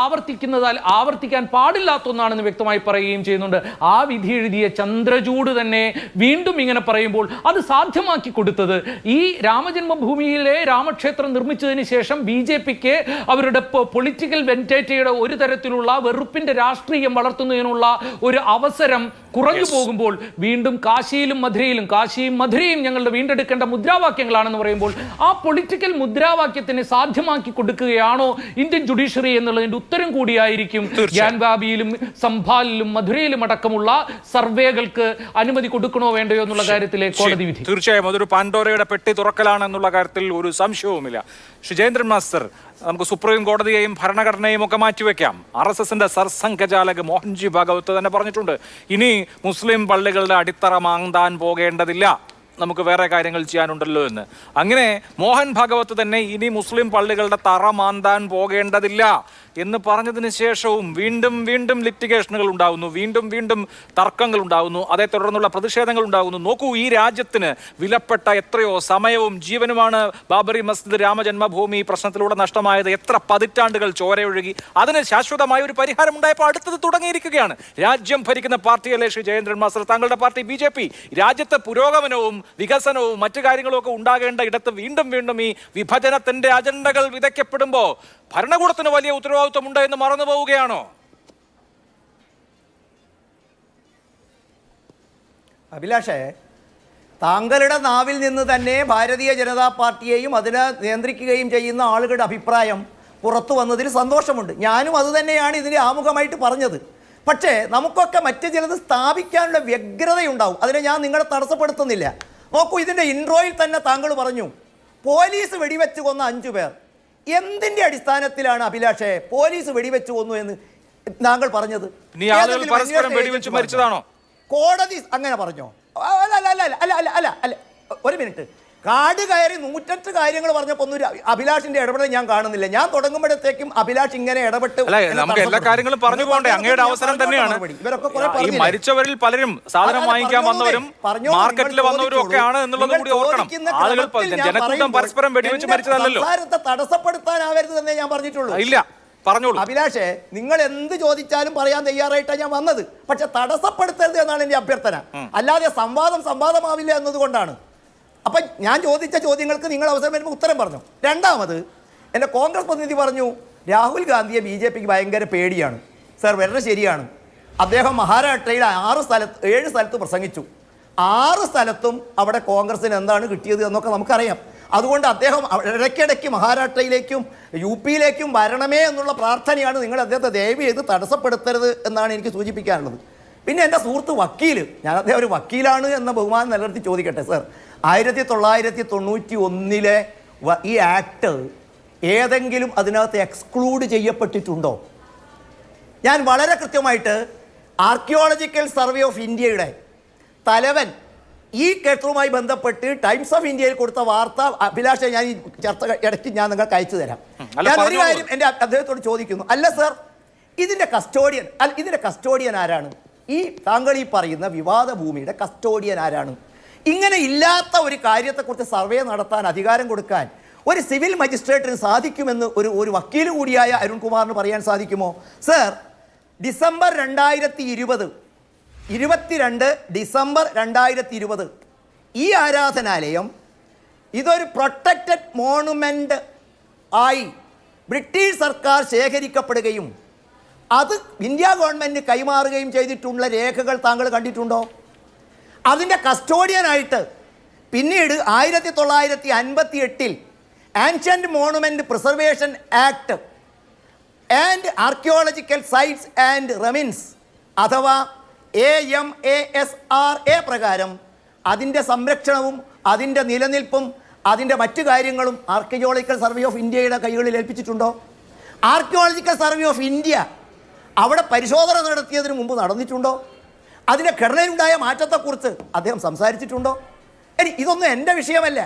F: ആവർത്തിക്കാൻ പാടില്ലാത്ത ഒന്നാണെന്ന് വ്യക്തമായി പറയുകയും ചെയ്യുന്നുണ്ട്. ആ വിധി എഴുതിയ ചന്ദ്രചൂഡ് തന്നെ വീണ്ടും ഇങ്ങനെ പറയുമ്പോൾ അത് സാധ്യമാക്കി കൊടുത്തത് ഈ രാമജന്മഭൂമിയിലെ രാമക്ഷേത്രം നിർമ്മിച്ചതിന് ശേഷം BJPക്ക് അവരുടെ പൊളിറ്റിക്കൽ വെന്റേറ്റയുടെ ഒരു തരത്തിലുള്ള വെറുപ്പിന്റെ രാഷ്ട്രീയം വളർത്തുന്നതിനുള്ള ഒരു അവസരം കുറഞ്ഞു പോകുമ്പോൾ വീണ്ടും കാശിയും മധുരയും ഞങ്ങളുടെ വീണ്ടെടുക്കേണ്ട മുദ്രാവാക്യങ്ങളാണെന്ന് പറയുമ്പോൾ ആ പൊളിറ്റിക്കൽ മുദ്രാവാക്യത്തിന് സാധ്യമാക്കി കൊടുക്കുകയാണോ ഇന്ത്യൻ ജുഡീഷ്യറി എന്നുള്ളതിന്റെ ഉത്തരം കൂടിയായിരിക്കും ഗ്യാൻവാബിയിലും സംഭാലിലും മധുരയിലും അടക്കമുള്ള സർവേകൾക്ക് അനുമതി കൊടുക്കണോ വേണ്ടയോ എന്നുള്ള കാര്യത്തിലെ കോടതി വിധി.
B: തീർച്ചയായും അതൊരു പാൻഡോറയുടെ പെട്ടി തുറക്കലാണെന്നുള്ള കാര്യത്തിൽ ഒരു സംശയവുമില്ല. ജയേന്ദ്രൻ മാസ്റ്റർ, നമുക്ക് സുപ്രീം കോടതിയെയും ഭരണഘടനയും ഒക്കെ മാറ്റിവെക്കാം. RSSന്റെ സർസംഘചാലക് മോഹൻജി ഭാഗവത് തന്നെ പറഞ്ഞിട്ടുണ്ട്, ഇനി മുസ്ലിം പള്ളികളുടെ അടിത്തറ മാന്താൻ പോകേണ്ടതില്ല, നമുക്ക് വേറെ കാര്യങ്ങൾ ചെയ്യാനുണ്ടല്ലോ എന്ന്. അങ്ങനെ മോഹൻ ഭാഗവത് തന്നെ ഇനി മുസ്ലിം പള്ളികളുടെ തറ മാന്താൻ പോകേണ്ടതില്ല എന്ന് പറഞ്ഞതിന് ശേഷവും വീണ്ടും ലിറ്റിഗേഷനുകൾ ഉണ്ടാകുന്നു, വീണ്ടും തർക്കങ്ങൾ ഉണ്ടാകുന്നു, അതേ തുടർന്നുള്ള പ്രതിഷേധങ്ങൾ ഉണ്ടാകുന്നു. നോക്കൂ, ഈ രാജ്യത്തിന് വിലപ്പെട്ട എത്രയോ സമയവും ജീവനുമാണ് ബാബറി മസ്ജിദ് രാമജന്മഭൂമി പ്രശ്നത്തിലൂടെ നഷ്ടമായത്. എത്ര പതിറ്റാണ്ടുകൾ ചോരയൊഴുകി. അതിന് ശാശ്വതമായ ഒരു പരിഹാരം ഉണ്ടായപ്പോൾ അടുത്തത് തുടങ്ങിയിരിക്കുകയാണ്. രാജ്യം ഭരിക്കുന്ന പാർട്ടിയല്ലേ ശ്രീ ജയേന്ദ്രൻ മാസ്റ്റർ, താങ്കളുടെ പാർട്ടി BJP. രാജ്യത്ത് പുരോഗമനവും വികസനവും മറ്റു കാര്യങ്ങളും ഒക്കെ ഉണ്ടാകേണ്ട ഇടത്ത് വീണ്ടും ഈ വിഭജനത്തിന്റെ അജണ്ടകൾ വിതയ്ക്കപ്പെടുമ്പോൾ ഭരണകൂടത്തിന് വലിയ ഉത്തരവാദിത്വമുണ്ട് എന്ന് മറന്നു പോവുകയാണോ?
C: അഭിലാഷേ, താങ്കളുടെ നാവിൽ നിന്ന് തന്നെ ഭാരതീയ ജനതാ പാർട്ടിയെയും അതിനെ നിയന്ത്രിക്കുകയും ചെയ്യുന്ന ആളുകളുടെ അഭിപ്രായം പുറത്തു വന്നതിൽ സന്തോഷമുണ്ട്. ഞാനും അതുതന്നെയാണ് ഇതിന് ആമുഖമായിട്ട് പറഞ്ഞത്. പക്ഷേ നമുക്കൊക്കെ മറ്റു ചിലത് സ്ഥാപിക്കാനുള്ള വ്യഗ്രതയുണ്ടാവും. അതിനെ ഞാൻ നിങ്ങളെ തടസ്സപ്പെടുത്തുന്നില്ല. നോക്കൂ, ഇതിൻ്റെ ഇൻട്രോയിൽ തന്നെ താങ്കൾ പറഞ്ഞു പോലീസ് വെടിവെച്ച് കൊന്ന 5 പേർ. എന്തിൻ്റെ അടിസ്ഥാനത്തിലാണ് അഭിലാഷേ പോലീസ് വെടിവെച്ച് കൊന്നു എന്ന് താങ്കൾ പറഞ്ഞത്? കോടതി അങ്ങനെ പറഞ്ഞോ? അല്ല, ഒരു മിനിറ്റ്. കാട് കയറി 108 കാര്യങ്ങൾ പറഞ്ഞപ്പോൾ ഒന്നും അഭിലാഷിന്റെ ഇടപെടൽ ഞാൻ കാണുന്നില്ല. ഞാൻ തുടങ്ങുമ്പോഴത്തേക്കും അഭിലാഷ് ഇങ്ങനെ ഇടപെട്ട്
B: നമുക്ക് എല്ലാ കാര്യങ്ങളും പറഞ്ഞു പോകണ്ടേ? അങ്ങയുടെ അവസരം തന്നെയാണ്. ഈ മരിച്ചവരിൽ പലരും സാധനം വാങ്ങിക്കാൻ വന്നവരും മാർക്കറ്റിൽ വന്നവരും ഒക്കെ ആണ് എന്നുള്ളത് കൂടി ഓർക്കണം. ആളുകൾ ജനക്കൂട്ടം പരസ്പരം വെടിവെച്ച് മരിച്ചതല്ലോ.
C: തടസ്സപ്പെടുത്താനാവരുത് എന്നേ ഞാൻ പറഞ്ഞിട്ടുള്ളൂ.
B: ഇല്ല, പറഞ്ഞോളൂ.
C: അഭിലാഷേ, നിങ്ങൾ എന്ത് ചോദിച്ചാലും പറയാൻ തയ്യാറായിട്ടാണ് ഞാൻ വന്നത്. പക്ഷെ തടസ്സപ്പെടുത്തരുത് എന്നാണ് എന്റെ അഭ്യർത്ഥന. അല്ലാതെ സംവാദമാവില്ല എന്നതുകൊണ്ടാണ്. അപ്പം ഞാൻ ചോദിച്ച ചോദ്യങ്ങൾക്ക് നിങ്ങൾ അവസരം വരുമ്പോൾ ഉത്തരം പറഞ്ഞു. രണ്ടാമത് എൻ്റെ കോൺഗ്രസ് പ്രതിനിധി പറഞ്ഞു രാഹുൽ ഗാന്ധിയെ BJPക്ക് ഭയങ്കര പേടിയാണ്. സർ, വളരെ ശരിയാണ്. അദ്ദേഹം മഹാരാഷ്ട്രയിൽ 7 സ്ഥലത്ത് പ്രസംഗിച്ചു. 6 സ്ഥലത്തും അവിടെ കോൺഗ്രസിന് എന്താണ് കിട്ടിയത് എന്നൊക്കെ നമുക്കറിയാം. അതുകൊണ്ട് അദ്ദേഹം ഇടയ്ക്കിടയ്ക്ക് മഹാരാഷ്ട്രയിലേക്കും UPയിലേക്കും വരണമേ എന്നുള്ള പ്രാർത്ഥനയാണ്. നിങ്ങൾ അദ്ദേഹത്തെ ദയവ് ചെയ്ത് തടസ്സപ്പെടുത്തരുത് എന്നാണ് എനിക്ക് സൂചിപ്പിക്കാനുള്ളത്. പിന്നെ എൻ്റെ സുഹൃത്ത് വക്കീൽ, ഞാൻ അദ്ദേഹം ഒരു വക്കീലാണ് എന്ന ബഹുമാനം നിലനിർത്തി ചോദിക്കട്ടെ. സർ, 1991 ഈ ആക്ട് ഏതെങ്കിലും അതിനകത്ത് എക്സ്ക്ലൂഡ് ചെയ്യപ്പെട്ടിട്ടുണ്ടോ? ഞാൻ വളരെ കൃത്യമായിട്ട് ആർക്കിയോളജിക്കൽ സർവേ ഓഫ് ഇന്ത്യയുടെ തലവൻ ഈ കേസുമായി ബന്ധപ്പെട്ട് ടൈംസ് ഓഫ് ഇന്ത്യയിൽ കൊടുത്ത വാർത്ത അഭിലാഷ ഞാൻ ഈ ചർച്ച ഇടയ്ക്ക് ഞാൻ നിങ്ങൾക്ക് അയച്ചു തരാം. ഞാൻ ഒരു കാര്യം എൻ്റെ അദ്ദേഹത്തോട് ചോദിക്കുന്നു. അല്ല സർ, ഇതിൻ്റെ കസ്റ്റോഡിയൻ ആരാണ്? ഈ താങ്കൾ ഈ പറയുന്ന വിവാദ ഭൂമിയുടെ കസ്റ്റോഡിയൻ ആരാണ്? ഇങ്ങനെ ഇല്ലാത്ത ഒരു കാര്യത്തെക്കുറിച്ച് സർവേ നടത്താൻ അധികാരം കൊടുക്കാൻ ഒരു സിവിൽ മജിസ്ട്രേറ്റിന് സാധിക്കുമെന്ന് ഒരു വക്കീൽ കൂടിയായ അരുൺകുമാറിന് പറയാൻ സാധിക്കുമോ? സർ, ഡിസംബർ 2020 22 ഡിസംബർ 2020 ഈ ആരാധനാലയം ഇതൊരു പ്രൊട്ടക്റ്റഡ് മോണുമെൻ്റ് ആയി ബ്രിട്ടീഷ് സർക്കാർ ശേഖരിക്കപ്പെടുകയും അത് ഇന്ത്യ ഗവൺമെൻറ് കൈമാറുകയും ചെയ്തിട്ടുള്ള രേഖകൾ താങ്കൾ കണ്ടിട്ടുണ്ടോ? അതിൻ്റെ കസ്റ്റോഡിയനായിട്ട് പിന്നീട് 1958 ancient monument preservation act and archaeological sites and remains അഥവാ AMASRA പ്രകാരം അതിൻ്റെ സംരക്ഷണവും അതിൻ്റെ നിലനിൽപ്പും അതിൻ്റെ മറ്റു കാര്യങ്ങളും ആർക്കിയോളജിക്കൽ സർവേ ഓഫ് ഇന്ത്യയുടെ കൈകളിൽ ഏൽപ്പിച്ചിട്ടുണ്ടോ? ആർക്കിയോളജിക്കൽ സർവേ ഓഫ് ഇന്ത്യ അവിടെ പരിശോധന നടത്തിയതിന് മുമ്പ് നടന്നിട്ടുണ്ടോ? അതിൻ്റെ ഘടനയിലുണ്ടായ മാറ്റത്തെക്കുറിച്ച് അദ്ദേഹം സംസാരിച്ചിട്ടുണ്ടോ? ഇതൊന്നും എൻ്റെ വിഷയമല്ല.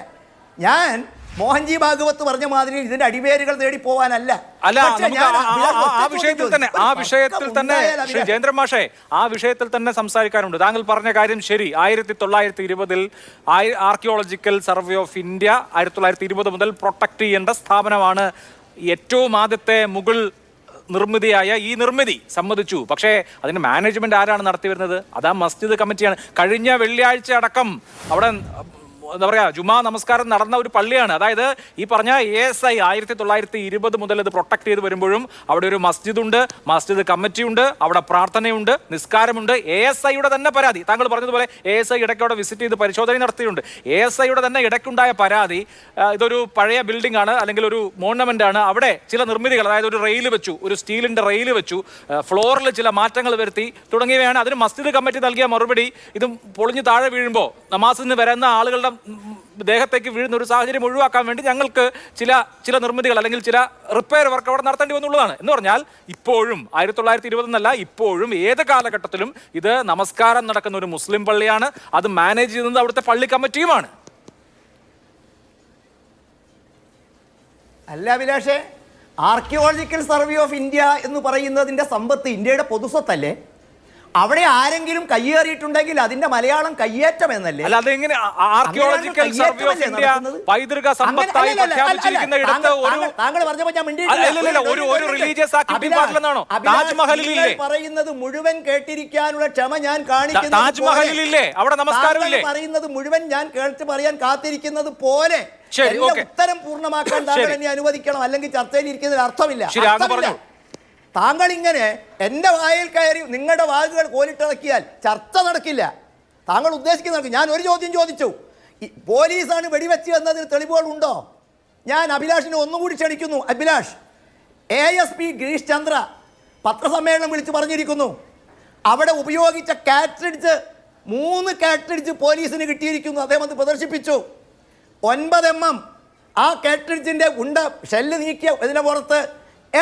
C: ഞാൻ മോഹൻജി ഭാഗവത് പറഞ്ഞ മാതിരി ഇതിന്റെ അടിവേരുകൾ തേടി പോവാനല്ല.
B: അല്ല, നമുക്ക് ആ വിഷയത്തിൽ തന്നെ ശ്രീ ജയേന്ദ്രൻ മാഷേ, ആ വിഷയത്തിൽ തന്നെ സംസാരിക്കാനുണ്ട്. താങ്കൾ പറഞ്ഞ കാര്യം ശരി. 1920 ആർക്കിയോളജിക്കൽ സർവേ ഓഫ് ഇന്ത്യ 1920 മുതൽ പ്രൊട്ടക്ട് ചെയ്യേണ്ട സ്ഥാപനമാണ്. ഏറ്റവും ആദ്യത്തെ മുഗൾ നിർമ്മിതിയായ ഈ നിർമ്മിതി സമ്മതിച്ചു. പക്ഷേ അതിന്റെ മാനേജ്മെന്റ് ആരാണ് നടത്തി വരുന്നത്? അതാ മസ്ജിദ് കമ്മിറ്റിയാണ്. കഴിഞ്ഞ വെള്ളിയാഴ്ച അടക്കം അവിടെ എന്താ പറയാ ജുമാ നമസ്കാരം നടന്ന ഒരു പള്ളിയാണ്. അതായത് ഈ പറഞ്ഞ ASI 1920 മുതൽ ഇത് പ്രൊട്ടക്ട് ചെയ്ത് വരുമ്പോഴും അവിടെ ഒരു മസ്ജിദ് ഉണ്ട്, മസ്ജിദ് കമ്മിറ്റി ഉണ്ട്, അവിടെ പ്രാർത്ഥനയുണ്ട്, നിസ്കാരമുണ്ട്. ASIയുടെ തന്നെ പരാതി, താങ്കൾ പറഞ്ഞതുപോലെ ASI ഇടയ്ക്ക് അവിടെ വിസിറ്റ് ചെയ്ത് പരിശോധന നടത്തിയിട്ടുണ്ട്. ASIയുടെ തന്നെ ഇടയ്ക്കുണ്ടായ പരാതി, ഇതൊരു പഴയ ബിൽഡിംഗ് ആണ്, അല്ലെങ്കിൽ ഒരു മോണമെന്റ് ആണ്, അവിടെ ചില നിർമ്മിതികൾ, അതായത് ഒരു റെയിൽ വെച്ചു, ഒരു സ്റ്റീലിന്റെ റെയിൽ വെച്ചു, ഫ്ലോറിൽ ചില മാറ്റങ്ങൾ വരുത്തി തുടങ്ങിയവയാണ്. അതിന് മസ്ജിദ് കമ്മിറ്റി നൽകിയ മറുപടി, ഇത് പൊളിഞ്ഞ് താഴെ വീഴുമ്പോൾ നമാസിന് വരുന്ന ആളുകളുടെ ദേഹത്തേക്ക് വീഴുന്ന ഒരു സാഹചര്യം ഒഴിവാക്കാൻ വേണ്ടി ഞങ്ങൾക്ക് ചില നിർമ്മിതികൾ അല്ലെങ്കിൽ ചില റിപ്പയർ വർക്ക് അവിടെ നടത്തേണ്ടി വന്നുള്ളതാണ്. എന്ന് പറഞ്ഞാൽ ഇപ്പോഴും 1920 എന്നല്ല, ഇപ്പോഴും ഏത് കാലഘട്ടത്തിലും ഇത് നമസ്കാരം നടക്കുന്ന ഒരു മുസ്ലിം പള്ളിയാണ്. അത് മാനേജ് ചെയ്യുന്നത് അവിടുത്തെ പള്ളി കമ്മിറ്റിയുമാണ്.
C: അല്ല അഭിലാഷേ, ആർക്കിയോളജിക്കൽ സർവേ ഓഫ് ഇന്ത്യ എന്ന് പറയുന്നതിന്റെ സമ്പത്ത് ഇന്ത്യയുടെ പൊതുസ്വത്തല്ലേ? അവിടെ ആരെങ്കിലും കയ്യേറിയിട്ടുണ്ടെങ്കിൽ അതിന്റെ മലയാളം കയ്യേറ്റം എന്നല്ലേ?
B: അല്ല, അതെങ്ങനെ ആർക്കിയോളജിക്കൽ സർവേ ഓഫ് ഇന്ത്യ പൈതൃക സമ്പത്തായി പ്രഖ്യാപിച്ചിരിക്കുന്ന ഇടത്ത്
C: താങ്കൾ പറഞ്ഞപ്പോൾ ഞാൻ
B: ഒരു റിലീജിയസ് ആക്ടിവിറ്റി പാടില്ലെന്നാണോ? താജ്മഹലിലില്ലേ
C: പറയുന്നത്? മുഴുവൻ കേട്ടിരിക്കാനുള്ള ക്ഷമ ഞാൻ കാണിക്കുന്നു.
B: താജ്മഹലിലില്ലേ അവിടെ നമസ്കാരമില്ലേ?
C: പറയുന്നത് മുഴുവൻ ഞാൻ കേട്ട് പറയാൻ കാത്തിരിക്കുന്നത് പോലെ ഉത്തരം പൂർണ്ണമാക്കാൻ താങ്കൾ എന്നെ അനുവദിക്കണം, അല്ലെങ്കിൽ ചർച്ചയിൽ ഇരിക്കുന്നതിൽ അർത്ഥമില്ല. താങ്കൾ ഇങ്ങനെ എൻ്റെ വായിൽ കയറി നിങ്ങളുടെ വാക്കുകൾ കോലിട്ടിറക്കിയാൽ ചർച്ച നടക്കില്ല. താങ്കൾ ഉദ്ദേശിക്കുന്ന ഞാൻ ഒരു ചോദ്യം ചോദിച്ചു, പോലീസാണ് വെടിവെച്ച് എന്നതിന് തെളിവുകൾ ഉണ്ടോ? ഞാൻ അഭിലാഷിനെ ഒന്നുകൂടി ക്ഷണിക്കുന്നു. അഭിലാഷ്, ASP ഗിരീഷ് ചന്ദ്ര പത്രസമ്മേളനം വിളിച്ച് പറഞ്ഞിരിക്കുന്നു, അവിടെ ഉപയോഗിച്ച കാട്രിഡ്ജ് 3 കാട്രിഡ്ജ് പോലീസിന് കിട്ടിയിരിക്കുന്നു. അദ്ദേഹം അത് പ്രദർശിപ്പിച്ചു. 9 mm ആ കാട്രിഡ്ജിൻ്റെ ഷെല്ല് നീക്കിയ ഇതിനെ പുറത്ത്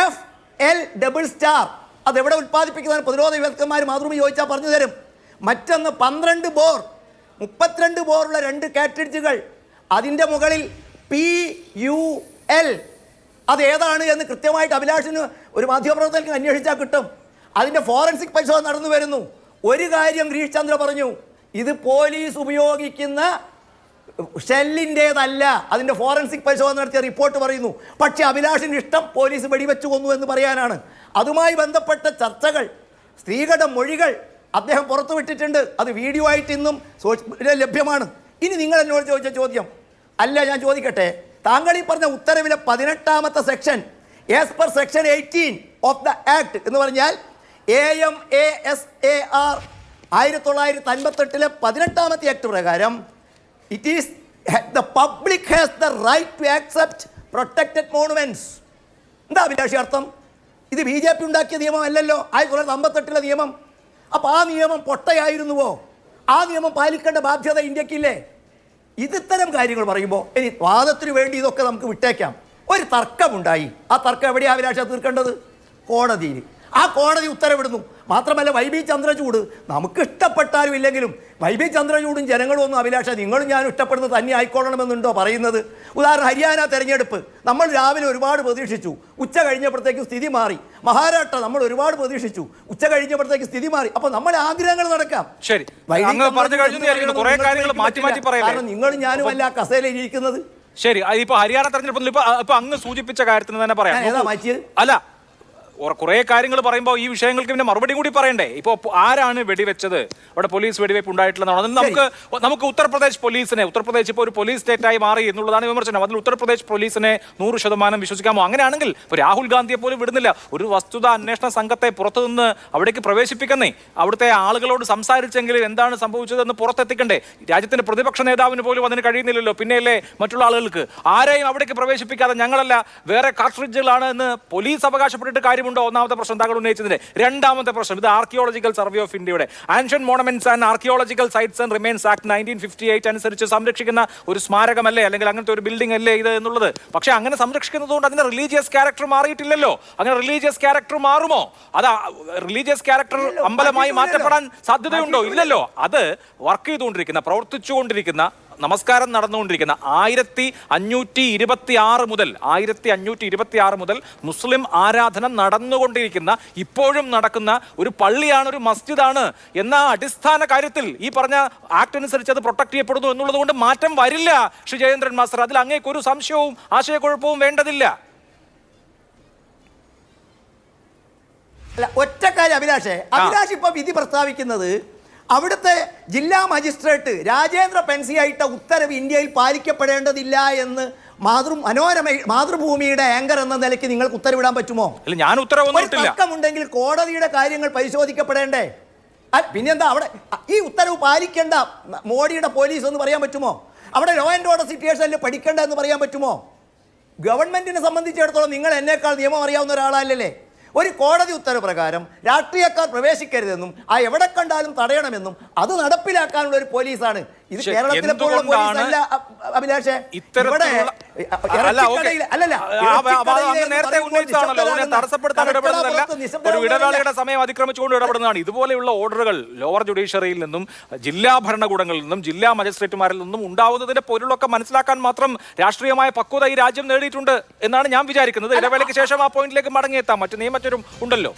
C: FL ഡബിൾ സ്റ്റാർ അതെവിടെ ഉൽപ്പാദിപ്പിക്കുന്നതിന് പ്രതിരോധ വിദഗ്ധന്മാർ മാതൃഭൂമി ചോദിച്ചാൽ പറഞ്ഞു തരും. മറ്റൊന്ന് 12 ബോർ 32 ബോറുള്ള 2 കാട്രിഡ്ജുകൾ, അതിൻ്റെ മുകളിൽ PUL അതേതാണ് എന്ന് കൃത്യമായിട്ട് അഭിലാഷിന് ഒരു മാധ്യമപ്രവർത്തകർക്ക് അന്വേഷിച്ചാൽ കിട്ടും. അതിൻ്റെ ഫോറൻസിക് പരിശോധന നടന്നു വരുന്നു. ഒരു കാര്യം ഗിരീഷ് ചന്ദ്ര പറഞ്ഞു, ഇത് പോലീസ് ഉപയോഗിക്കുന്ന ഷെല്ലിൻ്റേതല്ല, അതിൻ്റെ ഫോറൻസിക് പരിശോധന നടത്തിയ റിപ്പോർട്ട് പറയുന്നു. പക്ഷേ അഭിലാഷിന് ഇഷ്ടം പോലീസ് വെടിവെച്ചു കൊന്നു എന്ന് പറയാനാണ്. അതുമായി ബന്ധപ്പെട്ട ചർച്ചകൾ, സ്ത്രീകളുടെ മൊഴികൾ അദ്ദേഹം പുറത്തുവിട്ടിട്ടുണ്ട്. അത് വീഡിയോ ആയിട്ട് ഇന്നും ലഭ്യമാണ്. ഇനി നിങ്ങൾ എന്നോട് ചോദിച്ച ചോദ്യം അല്ല, ഞാൻ ചോദിക്കട്ടെ. താങ്കൾ ഈ പറഞ്ഞ ഉത്തരവിലെ 18ാമത്തെ section, as per section 18 of the act എന്ന് പറഞ്ഞാൽ AMASAR 1958 18ാമത്തെ ആക്ട് പ്രകാരം it is the public has the right to accept protected monuments. എന്താ അഭിലാഷി അർത്ഥം? ഇത് BJP ഉണ്ടാക്കിയ നിയമമല്ലല്ലോ, 1958 നിയമം. അപ്പോൾ ആ നിയമം പൊട്ടയായിരുന്നുവോ? ആ നിയമം പാലിക്കേണ്ട ബാധ്യത ഇന്ത്യക്കില്ലേ? ഇത്തരം കാര്യങ്ങൾ പറയുമ്പോൾ ഇനി വാദത്തിന് വേണ്ടി ഇതൊക്കെ നമുക്ക് വിട്ടേക്കാം. ഒരു തർക്കമുണ്ടായി, ആ തർക്കം എവിടെയാണ് അഭിലാഷ തീർക്കേണ്ടത്? കോടതിയിൽ. ആ കോടതി ഉത്തരവിടുന്നു. മാത്രമല്ല YB ചന്ദ്രചൂഡ് നമുക്ക് ഇഷ്ടപ്പെട്ടാലും ഇല്ലെങ്കിലും YB ചന്ദ്രചൂഡും ജനങ്ങളും ഒന്നും അഭിലാഷ നിങ്ങളും ഞാനും ഇഷ്ടപ്പെടുന്നത് തന്നെ ആയിക്കൊള്ളണമെന്നുണ്ടോ പറയുന്നത്? ഉദാഹരണം ഹരിയാന തെരഞ്ഞെടുപ്പ് നമ്മൾ രാവിലെ ഒരുപാട് പ്രതീക്ഷിച്ചു, ഉച്ച കഴിഞ്ഞപ്പോഴത്തേക്ക് സ്ഥിതി മാറി. മഹാരാഷ്ട്ര നമ്മൾ ഒരുപാട് പ്രതീക്ഷിച്ചു, ഉച്ച കഴിഞ്ഞപ്പോഴത്തേക്ക് സ്ഥിതി മാറി. അപ്പോൾ നമ്മുടെ ആഗ്രഹങ്ങൾ നടക്കാം. കാരണം നിങ്ങളും ഞാനും അല്ല കസേരയിൽ ഇരിക്കുന്നത്.
B: ശരി, ഇപ്പൊ ഹരിയാന തെരഞ്ഞെടുപ്പ് ഇപ്പൊ അങ്ങ് സൂചിപ്പിച്ച കാര്യത്തിന് തന്നെ പറയാം. അല്ല, കുറെ കാര്യങ്ങൾ പറയുമ്പോൾ ഈ വിഷയങ്ങൾക്ക് പിന്നെ മറുപടി കൂടി പറയണ്ടേ? ഇപ്പോൾ ആരാണ് വെടിവെച്ചത്, അവിടെ പോലീസ് വെടിവെപ്പ് ഉണ്ടായിട്ടുള്ളതാണ്. നമുക്ക് ഉത്തർപ്രദേശ് ഇപ്പോൾ ഒരു പോലീസ് സ്റ്റേറ്റായി മാറി എന്നുള്ളതാണ് വിമർശനം. അതിൽ ഉത്തർപ്രദേശ് പോലീസിനെ 100% വിശ്വസിക്കാമോ? അങ്ങനെയാണെങ്കിൽ ഇപ്പോൾ രാഹുൽ ഗാന്ധിയെ പോലും വിടുന്നില്ല. ഒരു വസ്തുത അന്വേഷണ സംഘത്തെ പുറത്തുനിന്ന് അവിടേക്ക് പ്രവേശിപ്പിക്കുന്നേ, അവിടുത്തെ ആളുകളോട് സംസാരിച്ചെങ്കിലും എന്താണ് സംഭവിച്ചതെന്ന് പുറത്തെത്തിക്കണ്ടേ? രാജ്യത്തിന്റെ പ്രതിപക്ഷ നേതാവിന് പോലും അതിന് കഴിയുന്നില്ലല്ലോ, പിന്നെയല്ലേ മറ്റുള്ള ആളുകൾക്ക്? ആരെയും അവിടേക്ക് പ്രവേശിപ്പിക്കാതെ ഞങ്ങളല്ല വേറെ കാർട്രിഡ്ജുകളാണ് എന്ന് പോലീസ് അവകാശപ്പെട്ടിട്ട് കാര്യമുണ്ടോ? ഒന്നാമത്തെ പ്രശ്നം താങ്കൾ ഉന്നയിച്ചതിന്. രണ്ടാമത്തെ പ്രശ്നം, ഇത് ആർക്കിയോളജിക്കൽ സർവേ ഓഫ് ഇന്ത്യയുടെ ancient monuments and archaeological sites and remains act 1958 അനുസരിച്ച് സംരക്ഷിക്കുന്ന ഒരു സ്മാരകമല്ലേ, അല്ലെങ്കിൽ അങ്ങനത്തെ ഒരു ബിൽഡിംഗ് അല്ലേ ഇത് എന്നുള്ളത്? പക്ഷേ അങ്ങനെ സംരക്ഷിക്കുന്നതുകൊണ്ട് അതിന്റെ റിലീജിയസ് ക്യാരക്ടർ മാറിയിട്ടില്ലല്ലോ. അങ്ങനെ റിലീജിയസ് ക്യാരക്ടർ മാറുമോ? അത് റിലീജിയസ് ക്യാരക്ടർ അമ്പലമായി മാറ്റപ്പെടാൻ സാധ്യതയുണ്ടോ? ഇല്ലല്ലോ. അത് വർക്ക് ചെയ്തുകൊണ്ടിരിക്കുന്ന, പ്രവർത്തിച്ചുകൊണ്ടിരിക്കുന്ന നമസ്കാരം നടന്നുകൊണ്ടിരിക്കുന്ന 1526 മുതൽ മുസ്ലിം ആരാധന നടന്നുകൊണ്ടിരിക്കുന്ന, ഇപ്പോഴും നടക്കുന്ന ഒരു പള്ളിയാണ്, ഒരു മസ്ജിദാണ് എന്ന അടിസ്ഥാന കാര്യത്തിൽ ഈ പറഞ്ഞ ആക്ട് അനുസരിച്ച് അത് പ്രൊട്ടക്ട് ചെയ്യപ്പെടുന്നു എന്നുള്ളത് കൊണ്ട് മാറ്റം വരില്ല. ശ്രീ ജയേന്ദ്രൻ മാസ്റ്റർ, അതിൽ അങ്ങേക്ക് ഒരു സംശയവും ആശയക്കുഴപ്പവും വേണ്ടതില്ല.
C: അല്ല, ഒറ്റ കാര്യം അഭിലാഷ് ഇപ്പൊ വിധി പ്രസ്താവിക്കുന്നത് അവിടുത്തെ ജില്ലാ മജിസ്ട്രേറ്റ് രാജേന്ദ്ര പെൻസിയായിട്ട ഉത്തരവ് ഇന്ത്യയിൽ പാലിക്കപ്പെടേണ്ടതില്ല എന്ന് മാതൃഭൂമിയുടെ ആങ്കർ എന്ന നിലയ്ക്ക് നിങ്ങൾക്ക് ഉത്തരവിടാൻ പറ്റുമോ?
B: ഞാൻ
C: തർക്കമുണ്ടെങ്കിൽ കോടതിയുടെ കാര്യങ്ങൾ പരിശോധിക്കപ്പെടേണ്ടേ? പിന്നെന്താ അവിടെ ഈ ഉത്തരവ് പാലിക്കേണ്ട മോഡിയുടെ പോലീസ് എന്ന് പറയാൻ പറ്റുമോ? അവിടെ ലോ ആൻഡ് ഓർഡർ സിറ്റുവേഷനിൽ പഠിക്കേണ്ട എന്ന് പറയാൻ പറ്റുമോ? ഗവൺമെന്റിനെ സംബന്ധിച്ചിടത്തോളം നിങ്ങൾ എന്നേക്കാൾ നിയമം അറിയാവുന്ന ഒരാളല്ലേ? ഒരു കോടതി ഉത്തരവ് പ്രകാരം രാഷ്ട്രീയക്കാർ പ്രവേശിക്കരുതെന്നും എവിടെ കണ്ടാലും തടയണമെന്നും അത് നടപ്പിലാക്കാനുള്ള ഒരു പോലീസാണ് ഇത്. കേരളത്തിലെ പോലുള്ള പോലീസ് അല്ല അഭിലാഷേ.
B: ഒരു ഇടവേളയുടെ സമയം അതിക്രമിച്ചുകൊണ്ട് ഇടപെടുന്നതാണ്. ഇതുപോലെയുള്ള ഓർഡറുകൾ ലോവർ ജുഡീഷ്യറിയിൽ നിന്നും ജില്ലാ ഭരണകൂടങ്ങളിൽ നിന്നും ജില്ലാ മജിസ്ട്രേറ്റുമാരിൽ നിന്നും ഉണ്ടാവുന്നതിന്റെ പൊരുളൊക്കെ മനസ്സിലാക്കാൻ മാത്രം രാഷ്ട്രീയമായ പക്വത ഈ രാജ്യം നേടിയിട്ടുണ്ട് എന്നാണ് ഞാൻ വിചാരിക്കുന്നത്. ഇടവേളയ്ക്ക് ശേഷം ആ പോയിന്റിലേക്ക് മടങ്ങിയെത്താം. മറ്റൊരു ഉണ്ടല്ലോ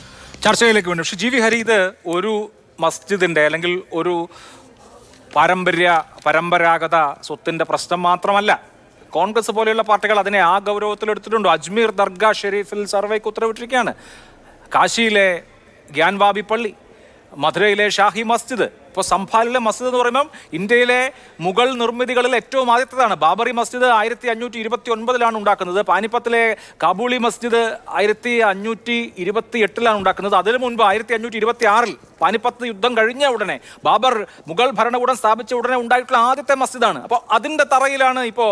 B: ചർച്ചയിലേക്ക് വേണ്ടി. പക്ഷെ ജീവി ഹരി, ഇത് ഒരു മസ്ജിദിന്റെ അല്ലെങ്കിൽ ഒരു പരമ്പരാഗത സ്വത്തിന്റെ പ്രശ്നം മാത്രമല്ല. കോൺഗ്രസ് പോലെയുള്ള പാർട്ടികൾ അതിനെ ആ ഗൗരവത്തിലെടുത്തിട്ടുണ്ട്. അജ്മീർ ദർഗാ ഷെരീഫിൽ സർവേക്ക് ഉത്തരവിട്ടിരിക്കുകയാണ്. കാശിയിലെ ഗ്യാൻവാബി പള്ളി, മധുരയിലെ ഷാഹി മസ്ജിദ്, ഇപ്പോൾ സംഭാലിലെ മസ്ജിദ് എന്ന് പറയുമ്പം ഇന്ത്യയിലെ മുഗൾ നിർമ്മിതികളിൽ ഏറ്റവും ആദ്യത്തേതാണ്. ബാബറി മസ്ജിദ് 1529 ഉണ്ടാക്കുന്നത്. പാനിപ്പത്തിലെ കാബൂളി മസ്ജിദ് 1528 ഉണ്ടാക്കുന്നത്. അതിനു മുൻപ് 1526 പാനിപ്പത്ത് യുദ്ധം കഴിഞ്ഞ ഉടനെ ബാബർ മുഗൾ ഭരണകൂടം സ്ഥാപിച്ച ഉടനെ ഉണ്ടായിട്ടുള്ള ആദ്യത്തെ മസ്ജിദാണ്. അപ്പോൾ അതിൻ്റെ തറയിലാണ് ഇപ്പോൾ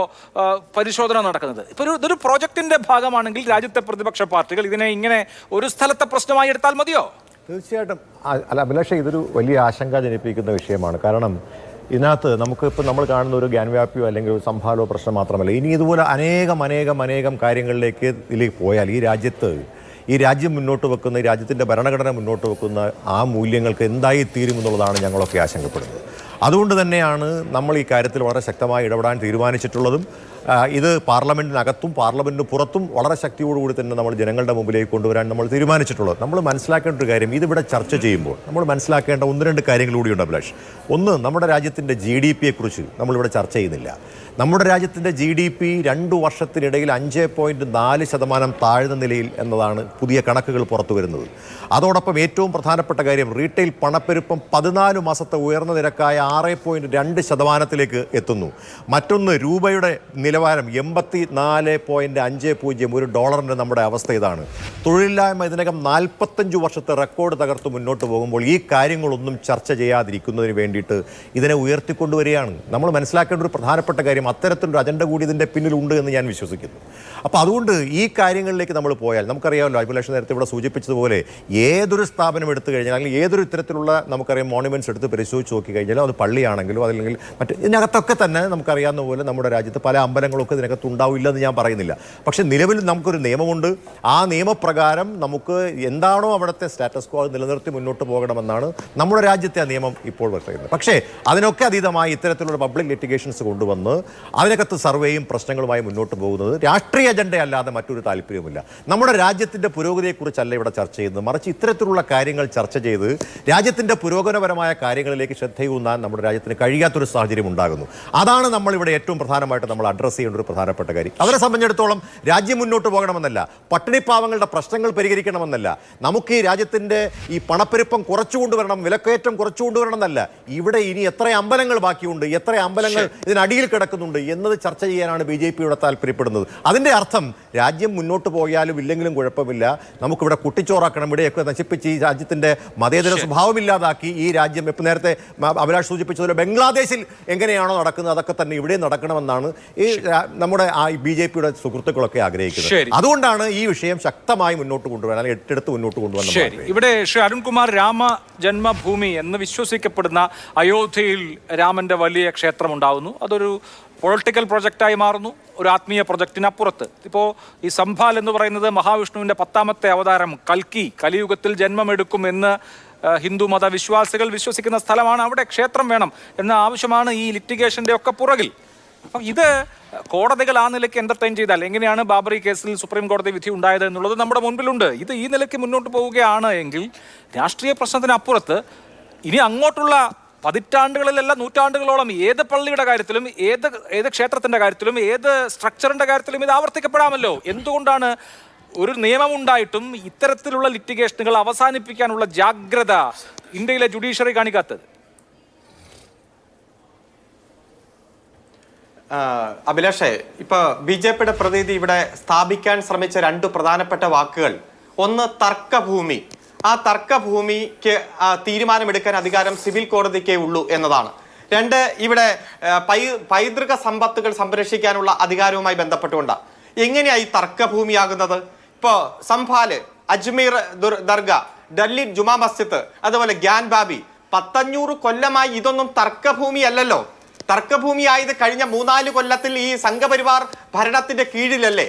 B: പരിശോധന നടക്കുന്നത്. ഇപ്പോൾ ഇതൊരു പ്രോജക്റ്റിന്റെ ഭാഗമാണെങ്കിൽ രാജ്യത്തെ പ്രതിപക്ഷ പാർട്ടികൾ ഇതിനെ ഇങ്ങനെ ഒരു സ്ഥലത്തെ പ്രശ്നമായി എടുത്താൽ മതിയോ?
D: തീർച്ചയായിട്ടും അല്ല അഭിലാഷ, ഇതൊരു വലിയ ആശങ്ക ജനിപ്പിക്കുന്ന വിഷയമാണ്. കാരണം ഇതിനകത്ത് നമ്മൾ കാണുന്ന ഒരു ഗ്യാൻവ്യാപിയോ അല്ലെങ്കിൽ ഒരു സംഭാലോ പ്രശ്നം മാത്രമല്ല, ഇനി ഇതുപോലെ അനേകം കാര്യങ്ങളിലേക്ക് ഇതിലേക്ക് പോയാൽ ഈ രാജ്യം മുന്നോട്ട് വെക്കുന്ന, ഈ രാജ്യത്തിൻ്റെ ഭരണഘടന മുന്നോട്ട് വെക്കുന്ന ആ മൂല്യങ്ങൾക്ക് എന്തായി തീരുമെന്നുള്ളതാണ് ഞങ്ങളൊക്കെ ആശങ്കപ്പെടുന്നത്. അതുകൊണ്ട് തന്നെയാണ് നമ്മൾ ഈ കാര്യത്തിൽ വളരെ ശക്തമായി ഇടപെടാൻ തീരുമാനിച്ചിട്ടുള്ളതും. ഇത് പാർലമെൻറ്റിനകത്തും പാർലമെൻറ്റിന് പുറത്തും വളരെ ശക്തിയോടുകൂടി തന്നെ നമ്മൾ ജനങ്ങളുടെ മുമ്പിലേക്ക് കൊണ്ടുവരാൻ നമ്മൾ തീരുമാനിച്ചിട്ടുള്ളത്. നമ്മൾ മനസ്സിലാക്കേണ്ട ഒരു കാര്യം, ഇതിവിടെ ചർച്ച ചെയ്യുമ്പോൾ നമ്മൾ മനസ്സിലാക്കേണ്ട 1-2 കാര്യങ്ങൾ കൂടിയുണ്ട് അഭിലാഷ്. ഒന്ന്, നമ്മുടെ രാജ്യത്തിൻ്റെ GDP യെക്കുറിച്ച് നമ്മളിവിടെ ചർച്ച ചെയ്യുന്നില്ല. നമ്മുടെ രാജ്യത്തിൻ്റെ GDP 2 വർഷത്തിനിടയിൽ 5.4% താഴ്ന്ന നിലയിൽ എന്നതാണ് പുതിയ കണക്കുകൾ പുറത്തു വരുന്നത്. അതോടൊപ്പം ഏറ്റവും പ്രധാനപ്പെട്ട കാര്യം, റീറ്റെയിൽ പണപ്പെരുപ്പം 14 മാസത്തെ ഉയർന്ന നിരക്കായ 6.2% എത്തുന്നു. മറ്റൊന്ന്, രൂപയുടെ നിലവാരം 84.50, ഒരു ഡോളറിൻ്റെ നമ്മുടെ അവസ്ഥ ഇതാണ്. തൊഴിലില്ലായ്മ ഇതിനകം 45 വർഷത്തെ റെക്കോർഡ് തകർത്ത് മുന്നോട്ട് പോകുമ്പോൾ ഈ കാര്യങ്ങളൊന്നും ചർച്ച ചെയ്യാതിരിക്കുന്നതിന് വേണ്ടിയിട്ട് ഇതിനെ ഉയർത്തിക്കൊണ്ടുവരികയാണ്. നമ്മൾ മനസ്സിലാക്കേണ്ട ഒരു പ്രധാനപ്പെട്ട കാര്യം, അത്തരത്തിലൊരു അജണ്ട കൂടി ഇതിൻ്റെ പിന്നിലുണ്ട് എന്ന് ഞാൻ വിശ്വസിക്കുന്നു. അപ്പോൾ അതുകൊണ്ട് ഈ കാര്യങ്ങളിലേക്ക് നമ്മൾ പോയാൽ നമുക്കറിയാമല്ലോ, അഭിലാഷ് നേരത്തെ ഇവിടെ സൂചിപ്പിച്ചതുപോലെ ഏതൊരു സ്ഥാപനം എടുത്തു കഴിഞ്ഞാൽ അല്ലെങ്കിൽ ഏതൊരു ഇത്തരത്തിലുള്ള നമുക്കറിയാം മോണുമെൻറ്റ്സ് എടുത്ത് പരിശോധിച്ച് നോക്കി കഴിഞ്ഞാൽ അത് പള്ളിയാണെങ്കിലും അതല്ലെങ്കിൽ ഇതിനകത്തൊക്കെ തന്നെ നമുക്കറിയാവുന്ന പോലെ നമ്മുടെ രാജ്യത്ത് പല അമ്പലങ്ങളൊക്കെ ഇതിനകത്ത് ഉണ്ടാവില്ല എന്ന് ഞാൻ പറയുന്നില്ല. പക്ഷേ നിലവിൽ നമുക്കൊരു നിയമമുണ്ട്. ആ നിയമപ്രകാരം നമുക്ക് എന്താണോ അവിടുത്തെ സ്റ്റാറ്റസ് കോ നിലനിർത്തി മുന്നോട്ട് പോകണമെന്നാണ് നമ്മുടെ രാജ്യത്തെ ആ നിയമം ഇപ്പോൾ പറയുന്നത്. പക്ഷേ അതിനൊക്കെ അതീതമായി ഇത്തരത്തിലുള്ള പബ്ലിക് ലിറ്റിഗേഷൻസ് കൊണ്ടുവന്ന് അതിനകത്ത് സർവേയും പ്രശ്നങ്ങളുമായി മുന്നോട്ട് പോകുന്നത് രാഷ്ട്രീയ അജണ്ടയല്ലാതെ മറ്റൊരു താല്പര്യവുമില്ല. നമ്മുടെ രാജ്യത്തിൻ്റെ പുരോഗതിയെക്കുറിച്ചല്ല ഇവിടെ ചർച്ച ചെയ്യുന്നത്, മറിച്ച് ഇത്തരത്തിലുള്ള കാര്യങ്ങൾ ചർച്ച ചെയ്ത് രാജ്യത്തിൻ്റെ പുരോഗമനപരമായ കാര്യങ്ങളിലേക്ക് ശ്രദ്ധയൂന്നാൻ നമ്മുടെ രാജ്യത്തിന് കഴിയാത്തൊരു സാഹചര്യം ഉണ്ടാകുന്നു. അതാണ് നമ്മളിവിടെ ഏറ്റവും പ്രധാനമായിട്ട് നമ്മൾ അഡ്രസ്സ് ചെയ്യേണ്ട ഒരു പ്രധാനപ്പെട്ട കാര്യം. അവരെ സംബന്ധിച്ചിടത്തോളം രാജ്യം മുന്നോട്ട് പോകണമെന്നല്ല, പട്ടിണിപ്പാവങ്ങളുടെ പ്രശ്നങ്ങൾ പരിഹരിക്കണമെന്നല്ല, നമുക്ക് ഈ രാജ്യത്തിൻ്റെ ഈ പണപ്പെരുപ്പം കുറച്ചുകൊണ്ടുവരണം, വിലക്കയറ്റം കുറച്ചുകൊണ്ടുവരണം എന്നല്ല, ഇവിടെ ഇനി എത്ര അമ്പലങ്ങൾ ബാക്കിയുണ്ട്, എത്ര അമ്പലങ്ങൾ ഇതിനടിയിൽ കിടക്കുന്നുണ്ട് എന്നത് ചർച്ച ചെയ്യാനാണ് BJP യുടെ താല്പര്യപ്പെടുന്നത്. അതിൻ്റെ അർത്ഥം രാജ്യം മുന്നോട്ട് പോയാലും ഇല്ലെങ്കിലും കുഴപ്പമില്ല, നമുക്കിവിടെ കുട്ടിച്ചോറാക്കണം, ഇവിടെയൊക്കെ നശിപ്പിച്ച് ഈ രാജ്യത്തിൻ്റെ മതേതര സ്വഭാവമില്ലാതാക്കി ഈ രാജ്യം ഇപ്പോൾ നേരത്തെ അഭിലാഷ് സൂചിപ്പിച്ചതുപോലെ ബംഗ്ലാദേശിൽ എങ്ങനെയാണോ നടക്കുന്നത് അതൊക്കെ തന്നെ ഇവിടെ നടക്കണമെന്നാണ് ഈ നമ്മുടെ BJP യുടെ സുഹൃത്തുക്കളൊക്കെ ആഗ്രഹിക്കുന്നത്. അതുകൊണ്ടാണ് ഈ വിഷയം ശക്തമായി മുന്നോട്ട് കൊണ്ടുവരാൻ, അല്ലെങ്കിൽ ഏറ്റെടുത്ത് മുന്നോട്ട് കൊണ്ടുവരണം.
B: ഇവിടെ ശ്രീ അരുൺകുമാർ, രാമ ജന്മഭൂമി എന്ന് വിശ്വസിക്കപ്പെടുന്ന അയോധ്യയിൽ രാമന്റെ വലിയ ക്ഷേത്രം ഉണ്ടാവുന്നു. അതൊരു പൊളിറ്റിക്കൽ പ്രൊജക്റ്റായി മാറുന്നു, ഒരു ആത്മീയ പ്രൊജക്റ്റിനപ്പുറത്ത്. ഇപ്പോൾ ഈ സംഭാൽ എന്ന് പറയുന്നത് മഹാവിഷ്ണുവിൻ്റെ 10ാമത്തെ അവതാരം കൽക്കി കലിയുഗത്തിൽ ജന്മമെടുക്കും എന്ന് ഹിന്ദു മത വിശ്വാസികൾ വിശ്വസിക്കുന്ന സ്ഥലമാണ്, അവിടെ ക്ഷേത്രം വേണം എന്ന ആവശ്യമാണ് ഈ ലിറ്റിഗേഷൻ്റെ ഒക്കെ പുറകിൽ. അപ്പം ഇത് കോടതികൾ ആ നിലയ്ക്ക് എന്റർടൈൻ ചെയ്താൽ എങ്ങനെയാണ് ബാബറി കേസിൽ സുപ്രീം കോടതി വിധി ഉണ്ടായത് എന്നുള്ളത് നമ്മുടെ മുൻപിലുണ്ട്. ഇത് ഈ നിലയ്ക്ക് മുന്നോട്ട് പോവുകയാണ് എങ്കിൽ രാഷ്ട്രീയ പ്രശ്നത്തിനപ്പുറത്ത് ഇനി അങ്ങോട്ടുള്ള പതിറ്റാണ്ടുകളിലല്ല നൂറ്റാണ്ടുകളോളം ഏത് പള്ളിയുടെ കാര്യത്തിലും ഏത് ക്ഷേത്രത്തിന്റെ കാര്യത്തിലും ഏത് സ്ട്രക്ചറിന്റെ കാര്യത്തിലും ഇത് ആവർത്തിക്കപ്പെടാമല്ലോ. എന്തുകൊണ്ടാണ് ഒരു നിയമമുണ്ടായിട്ടും ഇത്തരത്തിലുള്ള ലിറ്റിഗേഷനുകൾ അവസാനിപ്പിക്കാനുള്ള ജാഗ്രത ഇന്ത്യയിലെ ജുഡീഷ്യറി കാണിക്കാത്തത്?
E: അഭിലാഷേ, ഇപ്പൊ BJPയുടെ പ്രതിനിധി ഇവിടെ സ്ഥാപിക്കാൻ ശ്രമിച്ച രണ്ട് പ്രധാനപ്പെട്ട വാക്കുകൾ, ഒന്ന് തർക്കഭൂമി, ആ തർക്കഭൂമിക്ക് തീരുമാനമെടുക്കാൻ അധികാരം സിവിൽ കോടതിക്കേ ഉള്ളൂ എന്നതാണ്. രണ്ട്, ഇവിടെ പൈതൃക സമ്പത്തുകൾ സംരക്ഷിക്കാനുള്ള അധികാരവുമായി ബന്ധപ്പെട്ടുകൊണ്ടാണ്. എങ്ങനെയായി തർക്കഭൂമിയാകുന്നത്? ഇപ്പോ സംഫാല്, അജ്മീർ ദർഗ, ഡൽഹി ജുമാ മസ്ജിദ്, അതുപോലെ ഗ്യാൻ ബാബി, 500 കൊല്ലമായി ഇതൊന്നും തർക്കഭൂമി അല്ലല്ലോ. തർക്കഭൂമിയായത് കഴിഞ്ഞ 3-4 കൊല്ലത്തിൽ ഈ സംഘപരിവാർ ഭരണത്തിന്റെ കീഴിലല്ലേ.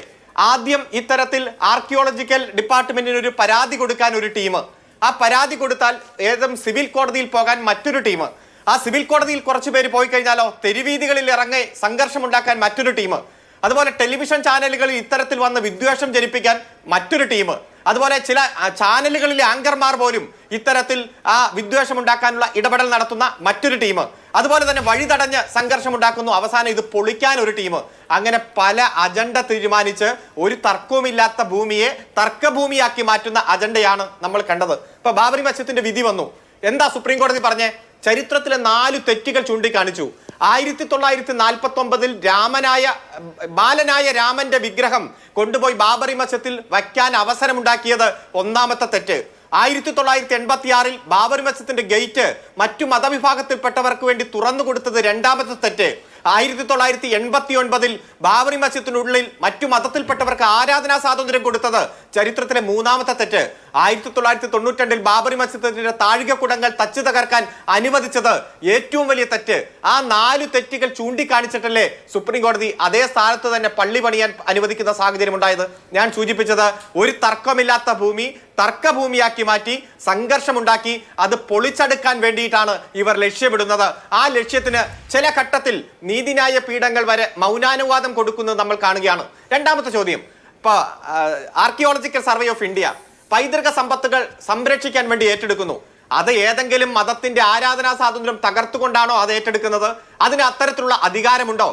E: ആദ്യം ഇത്തരത്തിൽ ആർക്കിയോളജിക്കൽ ഡിപ്പാർട്ട്മെന്റിന് ഒരു പരാതി കൊടുക്കാൻ ഒരു ടീം, ആ പരാതി കൊടുത്താൽ ഏതും സിവിൽ കോടതിയിൽ പോകാൻ മറ്റൊരു ടീം, ആ സിവിൽ കോടതിയിൽ കുറച്ചു പേര് പോയി കഴിഞ്ഞാലോ തെരുവീതികളിൽ ഇറങ്ങി സംഘർഷമുണ്ടാക്കാൻ മറ്റൊരു ടീം, അതുപോലെ ടെലിവിഷൻ ചാനലുകളിൽ ഇത്തരത്തിൽ വന്ന് വിദ്വേഷം ജനിപ്പിക്കാൻ മറ്റൊരു ടീം, അതുപോലെ ചില ചാനലുകളിലെ ആങ്കർമാർ പോലും ഇത്തരത്തിൽ ആ വിദ്വേഷം ഉണ്ടാക്കാനുള്ള ഇടപെടൽ നടത്തുന്ന മറ്റൊരു ടീം, അതുപോലെ തന്നെ വഴിതടഞ്ഞ് സംഘർഷം ഉണ്ടാക്കുന്നു, അവസാനം ഇത് പൊളിക്കാൻ ഒരു ടീം. അങ്ങനെ പല അജണ്ട തീരുമാനിച്ച് ഒരു തർക്കവുമില്ലാത്ത ഭൂമിയെ തർക്കഭൂമിയാക്കി മാറ്റുന്ന അജണ്ടയാണ് നമ്മൾ കണ്ടത്. ഇപ്പൊ ബാബറി മസ്ജിദിന്റെ വിധി വന്നു. എന്താ സുപ്രീം കോടതി പറഞ്ഞേ? ചരിത്രത്തിലെ 4 തെറ്റുകൾ ചൂണ്ടിക്കാണിച്ചു. 1949 ബാലനായ രാമന്റെ വിഗ്രഹം കൊണ്ടുപോയി ബാബറി മസ്ജിദിൽ വയ്ക്കാൻ അവസരമുണ്ടാക്കിയത് ഒന്നാമത്തെ തെറ്റ്. 1986 ബാബറി മസ്ജിദിന്റെ ഗേറ്റ് മറ്റു മതവിഭാഗത്തിൽപ്പെട്ടവർക്ക് വേണ്ടി തുറന്നു കൊടുത്തത് രണ്ടാമത്തെ തെറ്റ്. 1989 ബാബറി മസ്ജിദിനുള്ളിൽ മറ്റു മതത്തിൽപ്പെട്ടവർക്ക് ആരാധനാ സ്വാതന്ത്ര്യം കൊടുത്തത് ചരിത്രത്തിലെ 3ാമത്തെ തെറ്റ്. 1992 ബാബറി മസ്ജിദിന്റെ താഴികക്കുടങ്ങൾ തച്ചു തകർക്കാൻ അനുവദിച്ചത് ഏറ്റവും വലിയ തെറ്റ്. ആ 4 തെറ്റുകൾ ചൂണ്ടിക്കാണിച്ചിട്ടല്ലേ സുപ്രീം കോടതി അതേ സ്ഥാനത്ത് തന്നെ പള്ളി പണിയാൻ അനുവദിക്കുന്ന സാഹചര്യം ഉണ്ടായത്? ഞാൻ സൂചിപ്പിച്ചത്, ഒരു തർക്കമില്ലാത്ത ഭൂമി തർക്കഭൂമിയാക്കി മാറ്റി സംഘർഷമുണ്ടാക്കി അത് പൊളിച്ചെടുക്കാൻ വേണ്ടിയിട്ടാണ് ഇവർ ലക്ഷ്യമിടുന്നത്. ആ ലക്ഷ്യത്തിന് ചില ഘട്ടത്തിൽ നീതിന്യായ പീഠങ്ങൾ വരെ മൗനാനുവാദം കൊടുക്കുന്നത് നമ്മൾ കാണുകയാണ്. രണ്ടാമത്തെ ചോദ്യം, ഇപ്പൊ ആർക്കിയോളജിക്കൽ സർവേ ഓഫ് ഇന്ത്യ പൈതൃക സമ്പത്തുകൾ സംരക്ഷിക്കാൻ വേണ്ടി ഏറ്റെടുക്കുന്നു. അത് ഏതെങ്കിലും മതത്തിന്റെ ആരാധനാ സ്വാതന്ത്ര്യം തകർത്തുകൊണ്ടാണോ അത് ഏറ്റെടുക്കുന്നത്? അതിന് അത്തരത്തിലുള്ള അധികാരമുണ്ടോ?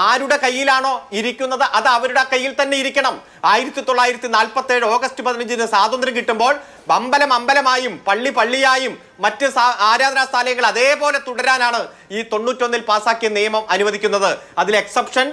E: ആരുടെ കയ്യിലാണോ ഇരിക്കുന്നത് അത് അവരുടെ കയ്യിൽ തന്നെ ഇരിക്കണം. 1947 ഓഗസ്റ്റ് 15 സ്വാതന്ത്ര്യം കിട്ടുമ്പോൾ അമ്പലമായും പള്ളിയായും മറ്റ് ആരാധനാ സ്ഥാനങ്ങൾ അതേപോലെ തുടരാനാണ് ഈ 91 പാസാക്കിയ നിയമം അനുവദിക്കുന്നത്. അതിൽ എക്സെപ്ഷൻ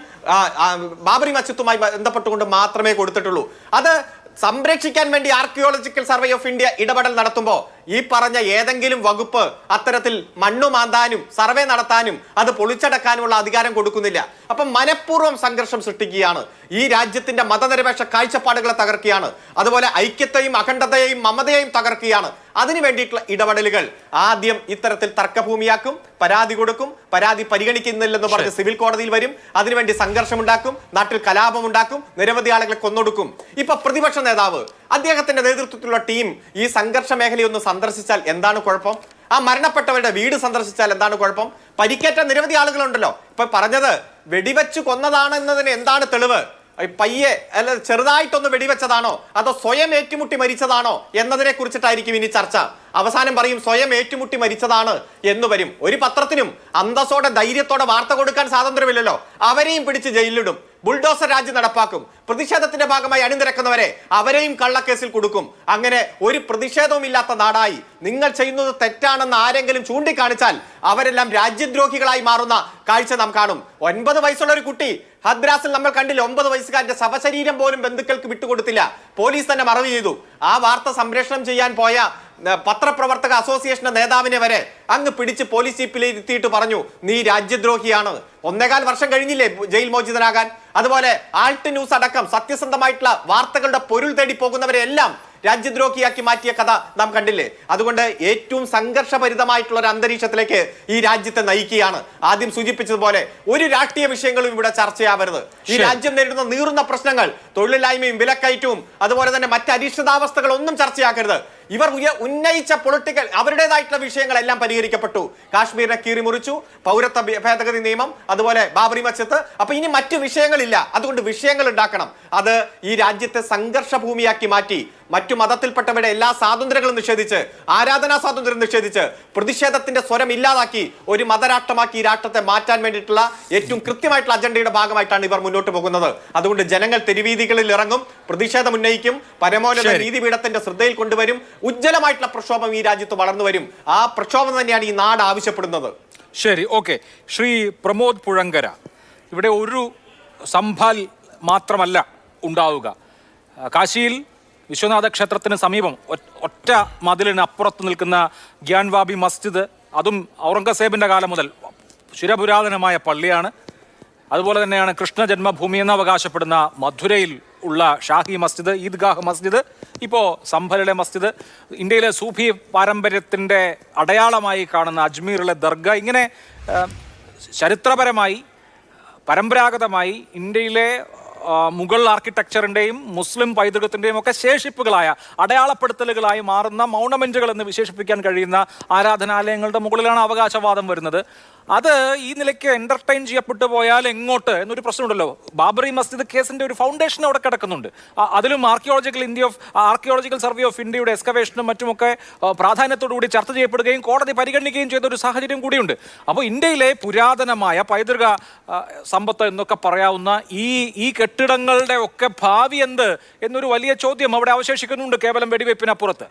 E: ബാബറി മസ്ജിദുമായി ബന്ധപ്പെട്ടുകൊണ്ട് മാത്രമേ കൊടുത്തിട്ടുള്ളൂ. അത് സംരക്ഷിക്കാൻ വേണ്ടി ആർക്കിയോളജിക്കൽ സർവേ ഓഫ് ഇന്ത്യ ഇടപെടൽ നടത്തുമ്പോൾ ഈ പറഞ്ഞ ഏതെങ്കിലും വകുപ്പ് അത്തരത്തിൽ മണ്ണു മാന്താനും സർവേ നടത്താനും അത് പൊളിച്ചടക്കാനുമുള്ള അധികാരം കൊടുക്കുന്നില്ല. അപ്പം മനഃപൂർവ്വം സംഘർഷം സൃഷ്ടിക്കുകയാണ്, ഈ രാജ്യത്തിന്റെ മതനിരപേക്ഷ കാഴ്ചപ്പാടുകളെ തകർക്കുകയാണ്, അതുപോലെ ഐക്യത്തെയും അഖണ്ഡതയെയും മമതയെയും തകർക്കുകയാണ്. അതിനു വേണ്ടിയിട്ടുള്ള ഇടപെടലുകൾ ആദ്യം ഇത്തരത്തിൽ തർക്കഭൂമിയാക്കും, പരാതി കൊടുക്കും, പരാതി പരിഗണിക്കുന്നില്ലെന്ന് പറഞ്ഞ് സിവിൽ കോടതിയിൽ വരും, അതിനുവേണ്ടി സംഘർഷമുണ്ടാക്കും, നാട്ടിൽ കലാപമുണ്ടാക്കും, നിരവധി ആളുകളെ കൊന്നൊടുക്കും. ഇപ്പൊ പ്രതിപക്ഷ നേതാവ് അദ്ദേഹത്തിന്റെ നേതൃത്വത്തിലുള്ള ടീം ഈ സംഘർഷ മേഖലയൊന്ന് സന്ദർശിച്ചാൽ എന്താണ് കുഴപ്പം? ആ മരണപ്പെട്ടവരുടെ വീട് സന്ദർശിച്ചാൽ എന്താണ് കുഴപ്പം? പരിക്കേറ്റ നിരവധി ആളുകളുണ്ടല്ലോ. ഇപ്പൊ പറഞ്ഞത് വെടിവെച്ച് കൊന്നതാണെന്നതിന് എന്താണ് തെളിവ്? പയ്യെ അല്ല ചെറുതായിട്ടൊന്ന് വെടിവെച്ചതാണോ അതോ സ്വയം ഏറ്റുമുട്ടി മരിച്ചതാണോ എന്നതിനെ കുറിച്ചിട്ടായിരിക്കും ഇനി ചർച്ച. അവസാനം പറയും സ്വയം ഏറ്റുമുട്ടി മരിച്ചതാണ് എന്ന് വരും. ഒരു പത്രത്തിനും അന്തസ്സോടെ ധൈര്യത്തോടെ വാർത്ത കൊടുക്കാൻ സ്വാതന്ത്ര്യമില്ലല്ലോ. അവരെയും പിടിച്ച് ജയിലിലിടും, ബുൾഡോസർ രാജ്യം നടപ്പാക്കും. പ്രതിഷേധത്തിന്റെ ഭാഗമായി അണിനിരക്കുന്നവരെ അവരെയും കള്ളക്കേസിൽ കൊടുക്കും. അങ്ങനെ ഒരു പ്രതിഷേധവും ഇല്ലാത്ത നാടായി. നിങ്ങൾ ചെയ്യുന്നത് തെറ്റാണെന്ന് ആരെങ്കിലും ചൂണ്ടിക്കാണിച്ചാൽ അവരെല്ലാം രാജ്യദ്രോഹികളായി മാറുന്ന കാഴ്ച നാം കാണും. 9 വയസ്സുള്ള ഒരു കുട്ടി ഹദ്രാസിൽ നമ്മൾ കണ്ടില്ല, 9 വയസ്സുകാരന്റെ ശവശരീരം പോലും ബന്ധുക്കൾക്ക് വിട്ടുകൊടുത്തില്ല, പോലീസ് തന്നെ മറവ് ചെയ്തു. ആ വാർത്ത സംപ്രേഷണം ചെയ്യാൻ പോയ പത്രപ്രവർത്തക അസോസിയേഷന്റെ നേതാവിനെ വരെ അങ്ങ് പിടിച്ച് പോലീസ് ജീപ്പിൽ ഇരുത്തിയിട്ട് പറഞ്ഞു നീ രാജ്യദ്രോഹിയാണ്. 1.25 വർഷം കഴിഞ്ഞില്ലേ ജയിൽ മോചിതനാകാൻ? അതുപോലെ ആൾട്ട് ന്യൂസ് അടക്കം സത്യസന്ധമായിട്ടുള്ള വാർത്തകളുടെ പൊരുൾ തേടി പോകുന്നവരെ എല്ലാം രാജ്യദ്രോഹിയാക്കി മാറ്റിയ കഥ നാം കണ്ടില്ലേ? അതുകൊണ്ട് ഏറ്റവും സംഘർഷഭരിതമായിട്ടുള്ള ഒരു അന്തരീക്ഷത്തിലേക്ക് ഈ രാജ്യത്തെ നയിക്കുകയാണ്. ആദ്യം സൂചിപ്പിച്ചതുപോലെ ഒരു രാഷ്ട്രീയ വിഷയങ്ങളും ഇവിടെ ചർച്ചയാവരുത്. ഈ രാജ്യം നേരിടുന്ന നീറുന്ന പ്രശ്നങ്ങൾ, തൊഴിലില്ലായ്മയും വിലക്കയറ്റവും അതുപോലെ തന്നെ മറ്റ് അരിഷ്ടിതാവസ്ഥകൾ ഒന്നും ചർച്ചയാക്കരുത്. ഇവർ ഉന്നയിച്ച പൊളിറ്റിക്കൽ അവരുടേതായിട്ടുള്ള വിഷയങ്ങളെല്ലാം പരിഹരിക്കപ്പെട്ടു. കാശ്മീരിനെ കീറിമുറിച്ചു, പൗരത്വ ഭേദഗതി നിയമം, അതുപോലെ ബാബറി മസ്ജിദ്. അപ്പൊ ഇനി മറ്റു വിഷയങ്ങളില്ല. അതുകൊണ്ട് വിഷയങ്ങൾ ഉണ്ടാക്കണം. അത് ഈ രാജ്യത്തെ സംഘർഷ ഭൂമിയാക്കി മാറ്റി മറ്റു മതത്തിൽപ്പെട്ടവരുടെ എല്ലാ സ്വാതന്ത്ര്യങ്ങളും നിഷേധിച്ച്, ആരാധനാ സ്വാതന്ത്ര്യം നിഷേധിച്ച്, പ്രതിഷേധത്തിന്റെ സ്വരം ഇല്ലാതാക്കി ഒരു മതരാഷ്ട്രമാക്കി ഈ രാഷ്ട്രത്തെ മാറ്റാൻ വേണ്ടിയിട്ടുള്ള ഏറ്റവും കൃത്യമായിട്ടുള്ള അജണ്ടയുടെ ഭാഗമായിട്ടാണ് ഇവർ മുന്നോട്ട് പോകുന്നത്. അതുകൊണ്ട് ജനങ്ങൾ തെരുവീതികളിൽ ഇറങ്ങും, പ്രതിഷേധം ഉന്നയിക്കും, പരമോന്നത നീതിപീഠത്തിന്റെ ശ്രദ്ധയിൽ കൊണ്ടുവരും. ഉജ്ജ്വലമായിട്ടുള്ള പ്രക്ഷോഭം ഈ രാജ്യത്ത് വളർന്നു വരും. ആ പ്രക്ഷോഭം തന്നെയാണ് ഈ നാട് ആവശ്യപ്പെടുന്നത്.
B: ശരി, ഓക്കെ. ശ്രീ പ്രമോദ് പുഴങ്കര, ഇവിടെ ഒരു സംഭൽ മാത്രമല്ല ഉണ്ടാവുക. കാശിയിൽ വിശ്വനാഥ ക്ഷേത്രത്തിന് സമീപം ഒറ്റ മതിലിന് അപ്പുറത്ത് നിൽക്കുന്ന ഗ്യാൻവാബി മസ്ജിദ്, അതും ഔറംഗസേബിൻ്റെ കാലം മുതൽ ചിരപുരാതനമായ പള്ളിയാണ്. അതുപോലെ തന്നെയാണ് കൃഷ്ണ ജന്മഭൂമി എന്ന് അവകാശപ്പെടുന്ന മധുരയിൽ ഉള്ള ഷാഹി മസ്ജിദ്, ഈദ്ഗാഹ് മസ്ജിദ്, ഇപ്പോൾ സംഭലിലെ മസ്ജിദ്, ഇന്ത്യയിലെ സൂഫി പാരമ്പര്യത്തിൻ്റെ അടയാളമായി കാണുന്ന അജ്മീറിലെ ദർഗ, ഇങ്ങനെ ചരിത്രപരമായി പരമ്പരാഗതമായി ഇന്ത്യയിലെ മുഗൾ ആർക്കിടെക്ചറിൻ്റെയും മുസ്ലിം പൈതൃകത്തിൻ്റെയും ഒക്കെ ശേഷിപ്പുകളായ അടയാളപ്പെടുത്തലുകളായി മാറുന്ന മൗണമെൻറ്റുകൾ എന്ന് വിശേഷിപ്പിക്കാൻ കഴിയുന്ന ആരാധനാലയങ്ങളുടെ മുകളിലാണ് അവകാശവാദം വരുന്നത്. അത് ഈ നിലയ്ക്ക് എൻ്റർടൈൻ ചെയ്യപ്പെട്ടു പോയാൽ എങ്ങോട്ട് എന്നൊരു പ്രശ്നമുണ്ടല്ലോ. ബാബറി മസ്ജിദ് കേസിൻ്റെ ഒരു ഫൗണ്ടേഷൻ അവിടെ കിടക്കുന്നുണ്ട്. അതിലും ആർക്കിയോളജിക്കൽ സർവേ ഓഫ് ഇന്ത്യയുടെ എക്സ്കവേഷനും മറ്റുമൊക്കെ പ്രാധാന്യത്തോടുകൂടി ചർച്ച ചെയ്യപ്പെടുകയും കോടതി പരിഗണിക്കുകയും ചെയ്ത ഒരു സാഹചര്യം കൂടിയുണ്ട്. അപ്പോൾ ഇന്ത്യയിലെ പുരാതനമായ പൈതൃക സമ്പത്ത് എന്നൊക്കെ പറയാവുന്ന ഈ കെട്ടിടങ്ങളുടെ ഒക്കെ ഭാവി എന്ത് എന്നൊരു വലിയ ചോദ്യം അവിടെ അവശേഷിക്കുന്നുണ്ട് കേവലം വെടിവയ്പ്പിനപ്പുറത്ത്.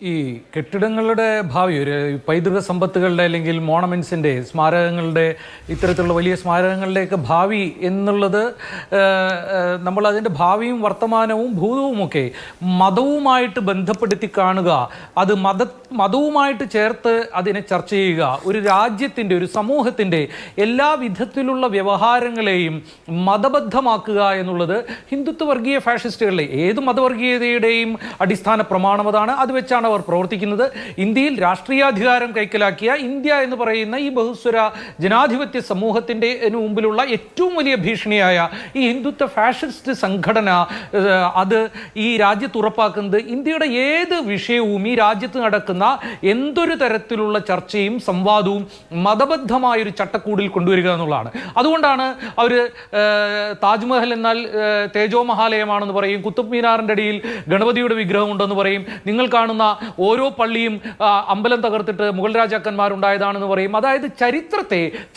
F: ഈ കെട്ടിടങ്ങളുടെ ഭാവി, ഒരു പൈതൃക സമ്പത്തുകളുടെ അല്ലെങ്കിൽ മോണമെൻസിൻ്റെ, സ്മാരകങ്ങളുടെ, ഇത്തരത്തിലുള്ള വലിയ സ്മാരകങ്ങളുടെയൊക്കെ ഭാവി എന്നുള്ളത് നമ്മൾ അതിൻ്റെ ഭാവിയും വർത്തമാനവും ഭൂതവുമൊക്കെ മതവുമായിട്ട് ബന്ധപ്പെടുത്തി കാണുക, അത് മതവുമായിട്ട് ചേർത്ത് അതിനെ ചർച്ച ചെയ്യുക, ഒരു രാജ്യത്തിൻ്റെ, ഒരു സമൂഹത്തിൻ്റെ എല്ലാ വിധത്തിലുള്ള വ്യവഹാരങ്ങളെയും മതബദ്ധമാക്കുക എന്നുള്ളത് ഹിന്ദുത്വ വർഗീയ ഫാഷിസ്റ്റുകളിലെ ഏത് മതവർഗീയതയുടെയും അടിസ്ഥാന പ്രമാണം അതാണ്. അത് വെച്ചാണ് അവർ പ്രവർത്തിക്കുന്നത്. ഇന്ത്യയിൽ രാഷ്ട്രീയാധികാരം കൈക്കലാക്കിയ ഇന്ത്യ എന്ന് പറയുന്ന ഈ ബഹുസ്വര ജനാധിപത്യ സമൂഹത്തിൻ്റെ മുമ്പിലുള്ള ഏറ്റവും വലിയ ഭീഷണിയായ ഈ ഹിന്ദുത്വ ഫാഷിസ്റ്റ് സംഘടന അത് ഈ രാജ്യത്ത് ഉറപ്പാക്കുന്നത് ഇന്ത്യയുടെ ഏത് വിഷയവും, ഈ രാജ്യത്ത് നടക്കുന്ന എന്തൊരു തരത്തിലുള്ള ചർച്ചയും സംവാദവും മതബദ്ധമായൊരു ചട്ടക്കൂടിൽ കൊണ്ടുവരിക എന്നുള്ളതാണ്. അതുകൊണ്ടാണ് അവർ താജ്മഹൽ എന്നാൽ തേജോ മഹാലയമാണെന്ന് പറയും, കുത്തുബ് മീനാറിൻ്റെ അടിയിൽ ഗണപതിയുടെ വിഗ്രഹമുണ്ടെന്ന് പറയും, നിങ്ങൾ കാണുന്ന ഓരോ പള്ളിയും അമ്പലം തകർത്തിട്ട് മുഗൾ രാജാക്കന്മാരുണ്ടായതാണെന്ന് പറയും. അതായത്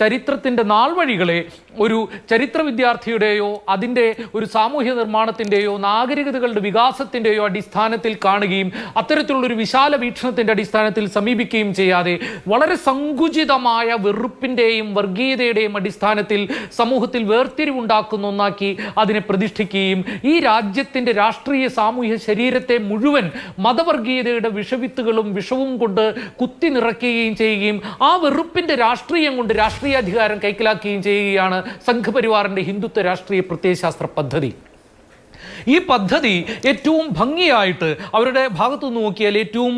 F: ചരിത്രത്തിൻ്റെ നാൾവഴികളെ ഒരു ചരിത്ര വിദ്യാർത്ഥിയുടെയോ അതിൻ്റെ ഒരു സാമൂഹ്യ നിർമ്മാണത്തിൻ്റെയോ നാഗരികതകളുടെ വികാസത്തിൻ്റെയോ അടിസ്ഥാനത്തിൽ കാണുകയും അത്തരത്തിലുള്ളൊരു വിശാല വീക്ഷണത്തിൻ്റെ അടിസ്ഥാനത്തിൽ സമീപിക്കുകയും ചെയ്യാതെ വളരെ സങ്കുചിതമായ വെറുപ്പിൻ്റെയും വർഗീയതയുടെയും അടിസ്ഥാനത്തിൽ സമൂഹത്തിൽ വേർതിരിവുണ്ടാക്കുന്ന ഒന്നാക്കി അതിനെ പ്രതിഷ്ഠിക്കുകയും ഈ രാജ്യത്തിൻ്റെ രാഷ്ട്രീയ സാമൂഹ്യ ശരീരത്തെ മുഴുവൻ മതവർഗീയതയുടെ വിഷവിത്തുകളും വിഷവും കൊണ്ട് കുത്തി നിറയ്ക്കുകയും ചെയ്യുകയും ആ വെറുപ്പിൻ്റെ രാഷ്ട്രീയം കൊണ്ട് രാഷ്ട്രീയാധികാരം കൈക്കലാക്കുകയും ചെയ്യുകയാണ് സംഘപരിവാറിൻ്റെ ഹിന്ദുത്വ രാഷ്ട്രീയ പ്രത്യയശാസ്ത്ര പദ്ധതി. ഈ പദ്ധതി ഏറ്റവും ഭംഗിയായിട്ട് അവരുടെ ഭാഗത്തു നിന്ന് നോക്കിയാൽ ഏറ്റവും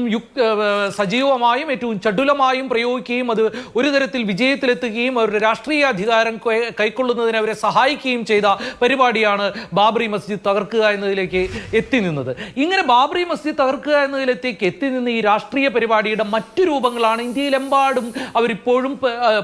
F: സജീവമായും ഏറ്റവും ചടുലമായും പ്രയോഗിക്കുകയും അത് ഒരു തരത്തിൽ വിജയത്തിലെത്തുകയും അവരുടെ രാഷ്ട്രീയ അധികാരം കൈക്കൊള്ളുന്നതിന് അവരെ സഹായിക്കുകയും ചെയ്ത പരിപാടിയാണ് ബാബറി മസ്ജിദ് തകർക്കുക എന്നതിലേക്ക് എത്തി നിന്നത്. ഇങ്ങനെ ബാബറി മസ്ജിദ് തകർക്കുക എന്നതിലേക്ക് എത്തി നിന്ന് ഈ രാഷ്ട്രീയ പരിപാടിയുടെ മറ്റു രൂപങ്ങളാണ് ഇന്ത്യയിലെമ്പാടും അവരിപ്പോഴും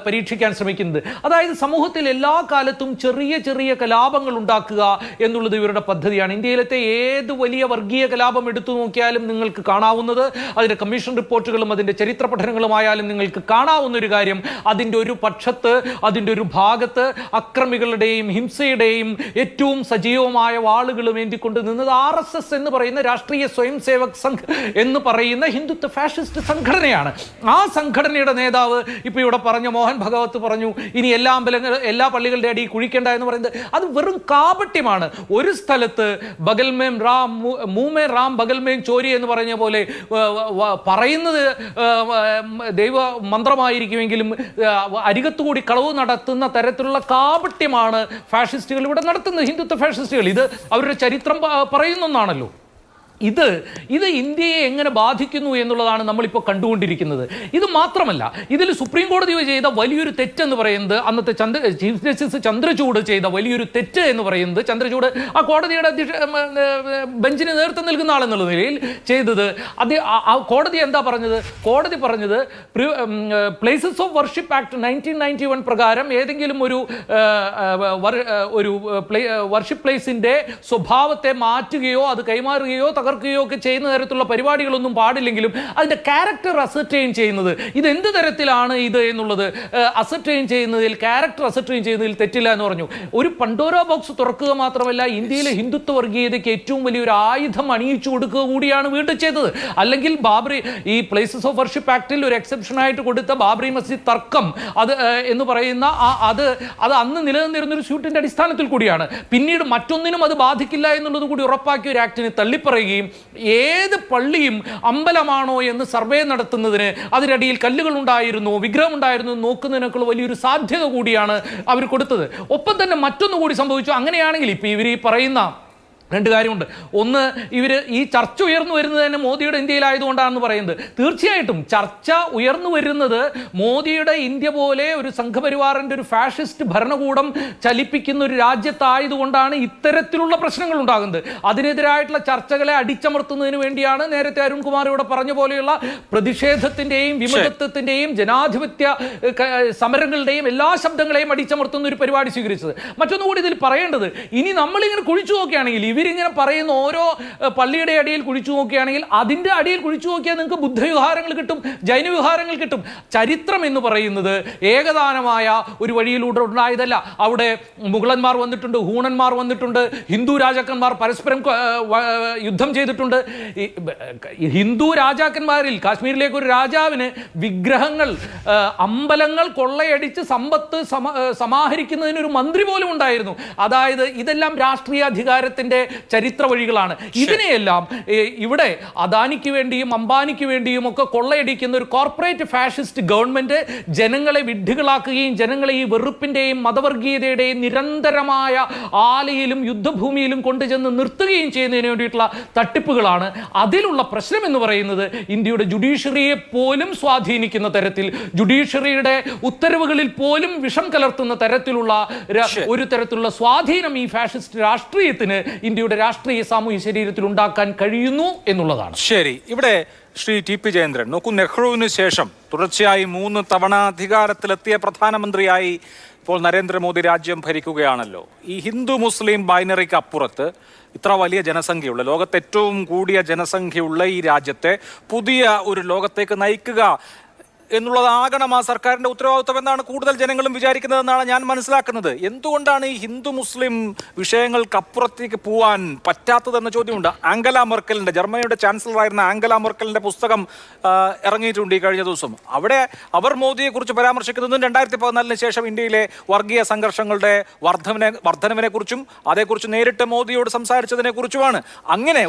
F: പരീക്ഷിക്കാൻ ശ്രമിക്കുന്നത്. അതായത് സമൂഹത്തിൽ എല്ലാ കാലത്തും ചെറിയ ചെറിയ കലാപങ്ങൾ ഉണ്ടാക്കുക എന്നുള്ളത് ഇവരുടെ പദ്ധതിയാണ്. ഇന്ത്യയിലത്തെ ഏത് വലിയ വർഗീയ കലാപം എടുത്തു നോക്കിയാലും നിങ്ങൾക്ക് കാണാവുന്നത്, അതിൻ്റെ കമ്മീഷൻ റിപ്പോർട്ടുകളും അതിൻ്റെ ചരിത്ര പഠനങ്ങളുമായാലും നിങ്ങൾക്ക് കാണാവുന്ന ഒരു കാര്യം, അതിൻ്റെ ഒരു പക്ഷത്ത്, അതിൻ്റെ ഒരു ഭാഗത്ത് അക്രമികളുടെയും ഹിംസയുടെയും ഏറ്റവും സജീവമായ വാളുകളും ഏന്തിക്കൊണ്ട് നിന്നത് RSS എന്ന് പറയുന്ന രാഷ്ട്രീയ സ്വയം സേവക് സംഘ് എന്ന് പറയുന്ന ഹിന്ദുത്വ ഫാഷിസ്റ്റ് സംഘടനയാണ്. ആ സംഘടനയുടെ നേതാവ് ഇപ്പോൾ ഇവിടെ പറഞ്ഞ മോഹൻ ഭഗവത് പറഞ്ഞു ഇനി എല്ലാ പള്ളികളുടെ അടി കുഴിക്കേണ്ട എന്ന് പറയുന്നത് അത് വെറും കാപട്യമാണ്. ഒരു സ്ഥലത്ത് ബഗൽമേം റാം മൂമേ റാം ബഗൽമേം ചോരി എന്ന് പറഞ്ഞ പോലെ പറയുന്നത് ദൈവ മന്ത്രമായിരിക്കുമെങ്കിലും അരികത്തുകൂടി കളവ് നടത്തുന്ന തരത്തിലുള്ള കാപട്യമാണ് ഫാഷിസ്റ്റുകൾ ഇവിടെ നടത്തുന്നത്, ഹിന്ദുത്വ ഫാഷിസ്റ്റുകൾ. ഇത് അവരുടെ ചരിത്രം പറയുന്നൊന്നാണല്ലോ. ഇത് ഇന്ത്യയെ എങ്ങനെ ബാധിക്കുന്നു എന്നുള്ളതാണ് നമ്മളിപ്പോൾ കണ്ടുകൊണ്ടിരിക്കുന്നത്. ഇത് മാത്രമല്ല, ഇതിൽ സുപ്രീം കോടതി ചെയ്ത വലിയൊരു തെറ്റെന്ന് പറയുന്നത്, അന്നത്തെ ചീഫ് ജസ്റ്റിസ് ചന്ദ്രചൂഡ് ചെയ്ത വലിയൊരു തെറ്റ് എന്ന് പറയുന്നത്, ചന്ദ്രചൂഡ് ആ കോടതിയുടെ ബെഞ്ചിന് നേതൃത്വം നൽകുന്ന ആളെന്നുള്ള നിലയിൽ ചെയ്തത്, കോടതി എന്താ പറഞ്ഞത്? കോടതി പറഞ്ഞത് പ്ലേസസ് ഓഫ് വർഷിപ്പ് ആക്ട് 1991 പ്രകാരം ഏതെങ്കിലും ഒരു വർഷിപ്പ് പ്ലേസിന്റെ സ്വഭാവത്തെ മാറ്റുകയോ അത് കൈമാറുകയോ തകർക്കുകയോ ഒക്കെ ചെയ്യുന്ന തരത്തിലുള്ള പരിപാടികളൊന്നും പാടില്ലെങ്കിലും അതിന്റെ ക്യാരക്ടർ അസർട്ടൈൻ ചെയ്യുന്നത്, ഇത് എന്ത് തരത്തിലാണ് ഇത് എന്നുള്ളത് അസർട്ടൈൻ ചെയ്യുന്നതിൽ, ക്യാരക്ടർ അസർട്ടൈൻ ചെയ്യുന്നതിൽ തെറ്റില്ല എന്ന് പറഞ്ഞു. ഒരു പണ്ടോര ബോക്സ് തുറക്കുക മാത്രമല്ല, ഇന്ത്യയിലെ ഹിന്ദുത്വ വർഗീയതയ്ക്ക് ഏറ്റവും വലിയൊരു ആയുധം അണിയിച്ചു കൊടുക്കുക കൂടിയാണ് വീണ്ടും ചെയ്തത്. അല്ലെങ്കിൽ ബാബറി, ഈ പ്ലേസസ് ഓഫ് വർഷിപ്പ് ആക്ടിൽ ഒരു എക്സെപ്ഷനായിട്ട് കൊടുത്ത ബാബറി മസ്ജിദ് തർക്കം അത് എന്ന് പറയുന്ന അത് അന്ന് നിലനിന്നിരുന്ന ഒരു സ്യൂട്ടിന്റെ അടിസ്ഥാനത്തിൽ കൂടിയാണ്. പിന്നീട് മറ്റൊന്നിനും അത് ബാധിക്കില്ല എന്നുള്ളത് കൂടി ഉറപ്പാക്കിയ ഒരു ആക്ടിനെ തള്ളിപ്പറയുകയും ഏത് പള്ളിയും അമ്പലമാണോ എന്ന് സർവേ നടത്തുന്നതിന് അതിനടിയിൽ കല്ലുകൾ ഉണ്ടായിരുന്നോ വിഗ്രഹം ഉണ്ടായിരുന്നോ നോക്കുന്നതിനൊക്കെയുള്ള വലിയൊരു സാധ്യത കൂടിയാണ് അവർ കൊടുത്തത്. ഒപ്പം തന്നെ മറ്റൊന്നു കൂടി സംഭവിച്ചു. അങ്ങനെയാണെങ്കിൽ ഇപ്പം ഇവർ ഈ പറയുന്ന രണ്ട് കാര്യമുണ്ട്. ഒന്ന്, ഇവർ ഈ ചർച്ച ഉയർന്നു വരുന്നത് തന്നെ മോദിയുടെ ഇന്ത്യയിലായതുകൊണ്ടാണെന്ന് പറയുന്നത്. തീർച്ചയായിട്ടും ചർച്ച ഉയർന്നു വരുന്നത് മോദിയുടെ ഇന്ത്യ പോലെ ഒരു സംഘപരിവാറിൻ്റെ ഒരു ഫാഷിസ്റ്റ് ഭരണകൂടം ചലിപ്പിക്കുന്ന ഒരു രാജ്യത്തായതുകൊണ്ടാണ് ഇത്തരത്തിലുള്ള പ്രശ്നങ്ങൾ ഉണ്ടാകുന്നത്. അതിനെതിരായിട്ടുള്ള ചർച്ചകളെ അടിച്ചമർത്തുന്നതിന് വേണ്ടിയാണ് നേരത്തെ അരുൺകുമാർ ഇവിടെ പറഞ്ഞ പോലെയുള്ള പ്രതിഷേധത്തിൻ്റെയും വിമതത്വത്തിൻ്റെയും ജനാധിപത്യ സമരങ്ങളുടെയും എല്ലാ ശബ്ദങ്ങളെയും അടിച്ചമർത്തുന്ന ഒരു പരിപാടി സ്വീകരിച്ചത്. മറ്റൊന്നുകൂടി ഇതിൽ പറയേണ്ടത്, ഇനി നമ്മളിങ്ങനെ കുഴിച്ചു നോക്കുകയാണെങ്കിൽ, ഇവരിങ്ങനെ പറയുന്ന ഓരോ പള്ളിയുടെ അടിയിൽ കുഴിച്ചു നോക്കുകയാണെങ്കിൽ അതിൻ്റെ അടിയിൽ കുഴിച്ചു നോക്കിയാൽ നിങ്ങൾക്ക് ബുദ്ധവിഹാരങ്ങൾ കിട്ടും, ജൈന വിഹാരങ്ങൾ കിട്ടും. ചരിത്രം എന്ന് പറയുന്നത് ഏകദാനമായ ഒരു വഴിയിലൂടെ ഉണ്ടായതല്ല. അവിടെ മുഗളന്മാർ വന്നിട്ടുണ്ട്, ഹൂണന്മാർ വന്നിട്ടുണ്ട്, ഹിന്ദു രാജാക്കന്മാർ പരസ്പരം യുദ്ധം ചെയ്തിട്ടുണ്ട്. ഹിന്ദു രാജാക്കന്മാരിൽ കാശ്മീരിലേക്ക് ഒരു രാജാവിന് വിഗ്രഹങ്ങൾ, അമ്പലങ്ങൾ കൊള്ളയടിച്ച് സമ്പത്ത് സമാഹരിക്കുന്നതിന് ഒരു മന്ത്രി പോലും ഉണ്ടായിരുന്നു. അതായത് ഇതെല്ലാം രാഷ്ട്രീയ അധികാരത്തിൻ്റെ ചരിത്ര വഴികളാണ്. ഇതിനെയെല്ലാം ഇവിടെ അദാനിക്ക് വേണ്ടിയും അംബാനിക്ക് വേണ്ടിയും ഒക്കെ കൊള്ളയടിക്കുന്ന ഒരു കോർപ്പറേറ്റ് ഫാഷിസ്റ്റ് ഗവൺമെന്റ് ജനങ്ങളെ വിഡ്ഢികളാക്കുകയും ജനങ്ങളെ ഈ വെറുപ്പിന്റെയും മതവർഗീയതയുടെയും നിരന്തരമായ ആലയിലും യുദ്ധഭൂമിയിലും കൊണ്ടുചെന്ന് നിർത്തുകയും ചെയ്യുന്നതിന് വേണ്ടിയിട്ടുള്ള തട്ടിപ്പുകളാണ്. അതിലുള്ള പ്രശ്നം എന്ന് പറയുന്നത് ഇന്ത്യയുടെ ജുഡീഷ്യറിയെ പോലും സ്വാധീനിക്കുന്ന തരത്തിൽ, ജുഡീഷ്യറിയുടെ ഉത്തരവുകളിൽ പോലും വിഷം കലർത്തുന്ന തരത്തിലുള്ള ഒരു തരത്തിലുള്ള സ്വാധീനം ഈ ഫാഷിസ്റ്റ് രാഷ്ട്രീയത്തിന് ഇന്ത്യയുടെ രാഷ്ട്രീയ സാമൂഹ്യ ശരീരത്തിൽ ഉണ്ടാക്കാൻ കഴിയുന്നു എന്നുള്ളതാണ്.
B: ശരി, ഇവിടെ ശ്രീ ടി പി ജയേന്ദ്രൻ നോക്കൂ, നെഹ്റുവിന് ശേഷം തുടർച്ചയായി 3 തവണ അധികാരത്തിലെത്തിയ പ്രധാനമന്ത്രിയായി ഇപ്പോൾ നരേന്ദ്രമോദി രാജ്യം ഭരിക്കുകയാണല്ലോ. ഈ ഹിന്ദു മുസ്ലിം ബൈനറിക്ക് അപ്പുറത്ത് ഇത്ര വലിയ ജനസംഖ്യയുള്ള, ലോകത്തെ ഏറ്റവും കൂടിയ ജനസംഖ്യയുള്ള ഈ രാജ്യത്തെ പുതിയ ഒരു ലോകത്തേക്ക് നയിക്കുക എന്നുള്ളതാകണം ആ സർക്കാരിന്റെ ഉത്തരവാദിത്വം എന്നാണ് കൂടുതൽ ജനങ്ങളും വിചാരിക്കുന്നതെന്നാണ് ഞാൻ മനസ്സിലാക്കുന്നത്. എന്തുകൊണ്ടാണ് ഈ ഹിന്ദു മുസ്ലിം വിഷയങ്ങൾക്കപ്പുറത്തേക്ക് പോവാൻ പറ്റാത്തതെന്ന ചോദ്യമുണ്ട്. ആംഗല മെർക്കലിന്റെ, ജർമ്മനിയുടെ ചാൻസലറായിരുന്ന ആംഗല മെർക്കലിന്റെ പുസ്തകം ഇറങ്ങിയിട്ടുണ്ട് ഈ കഴിഞ്ഞ ദിവസം. അവിടെ അവർ മോദിയെക്കുറിച്ച് പരാമർശിക്കുന്നതും 2014 ശേഷം ഇന്ത്യയിലെ വർഗീയ സംഘർഷങ്ങളുടെ വർധനവിനെ കുറിച്ചും അതേക്കുറിച്ച് നേരിട്ട് മോദിയോട് സംസാരിച്ചതിനെ കുറിച്ചുമാണ്. അങ്ങനെ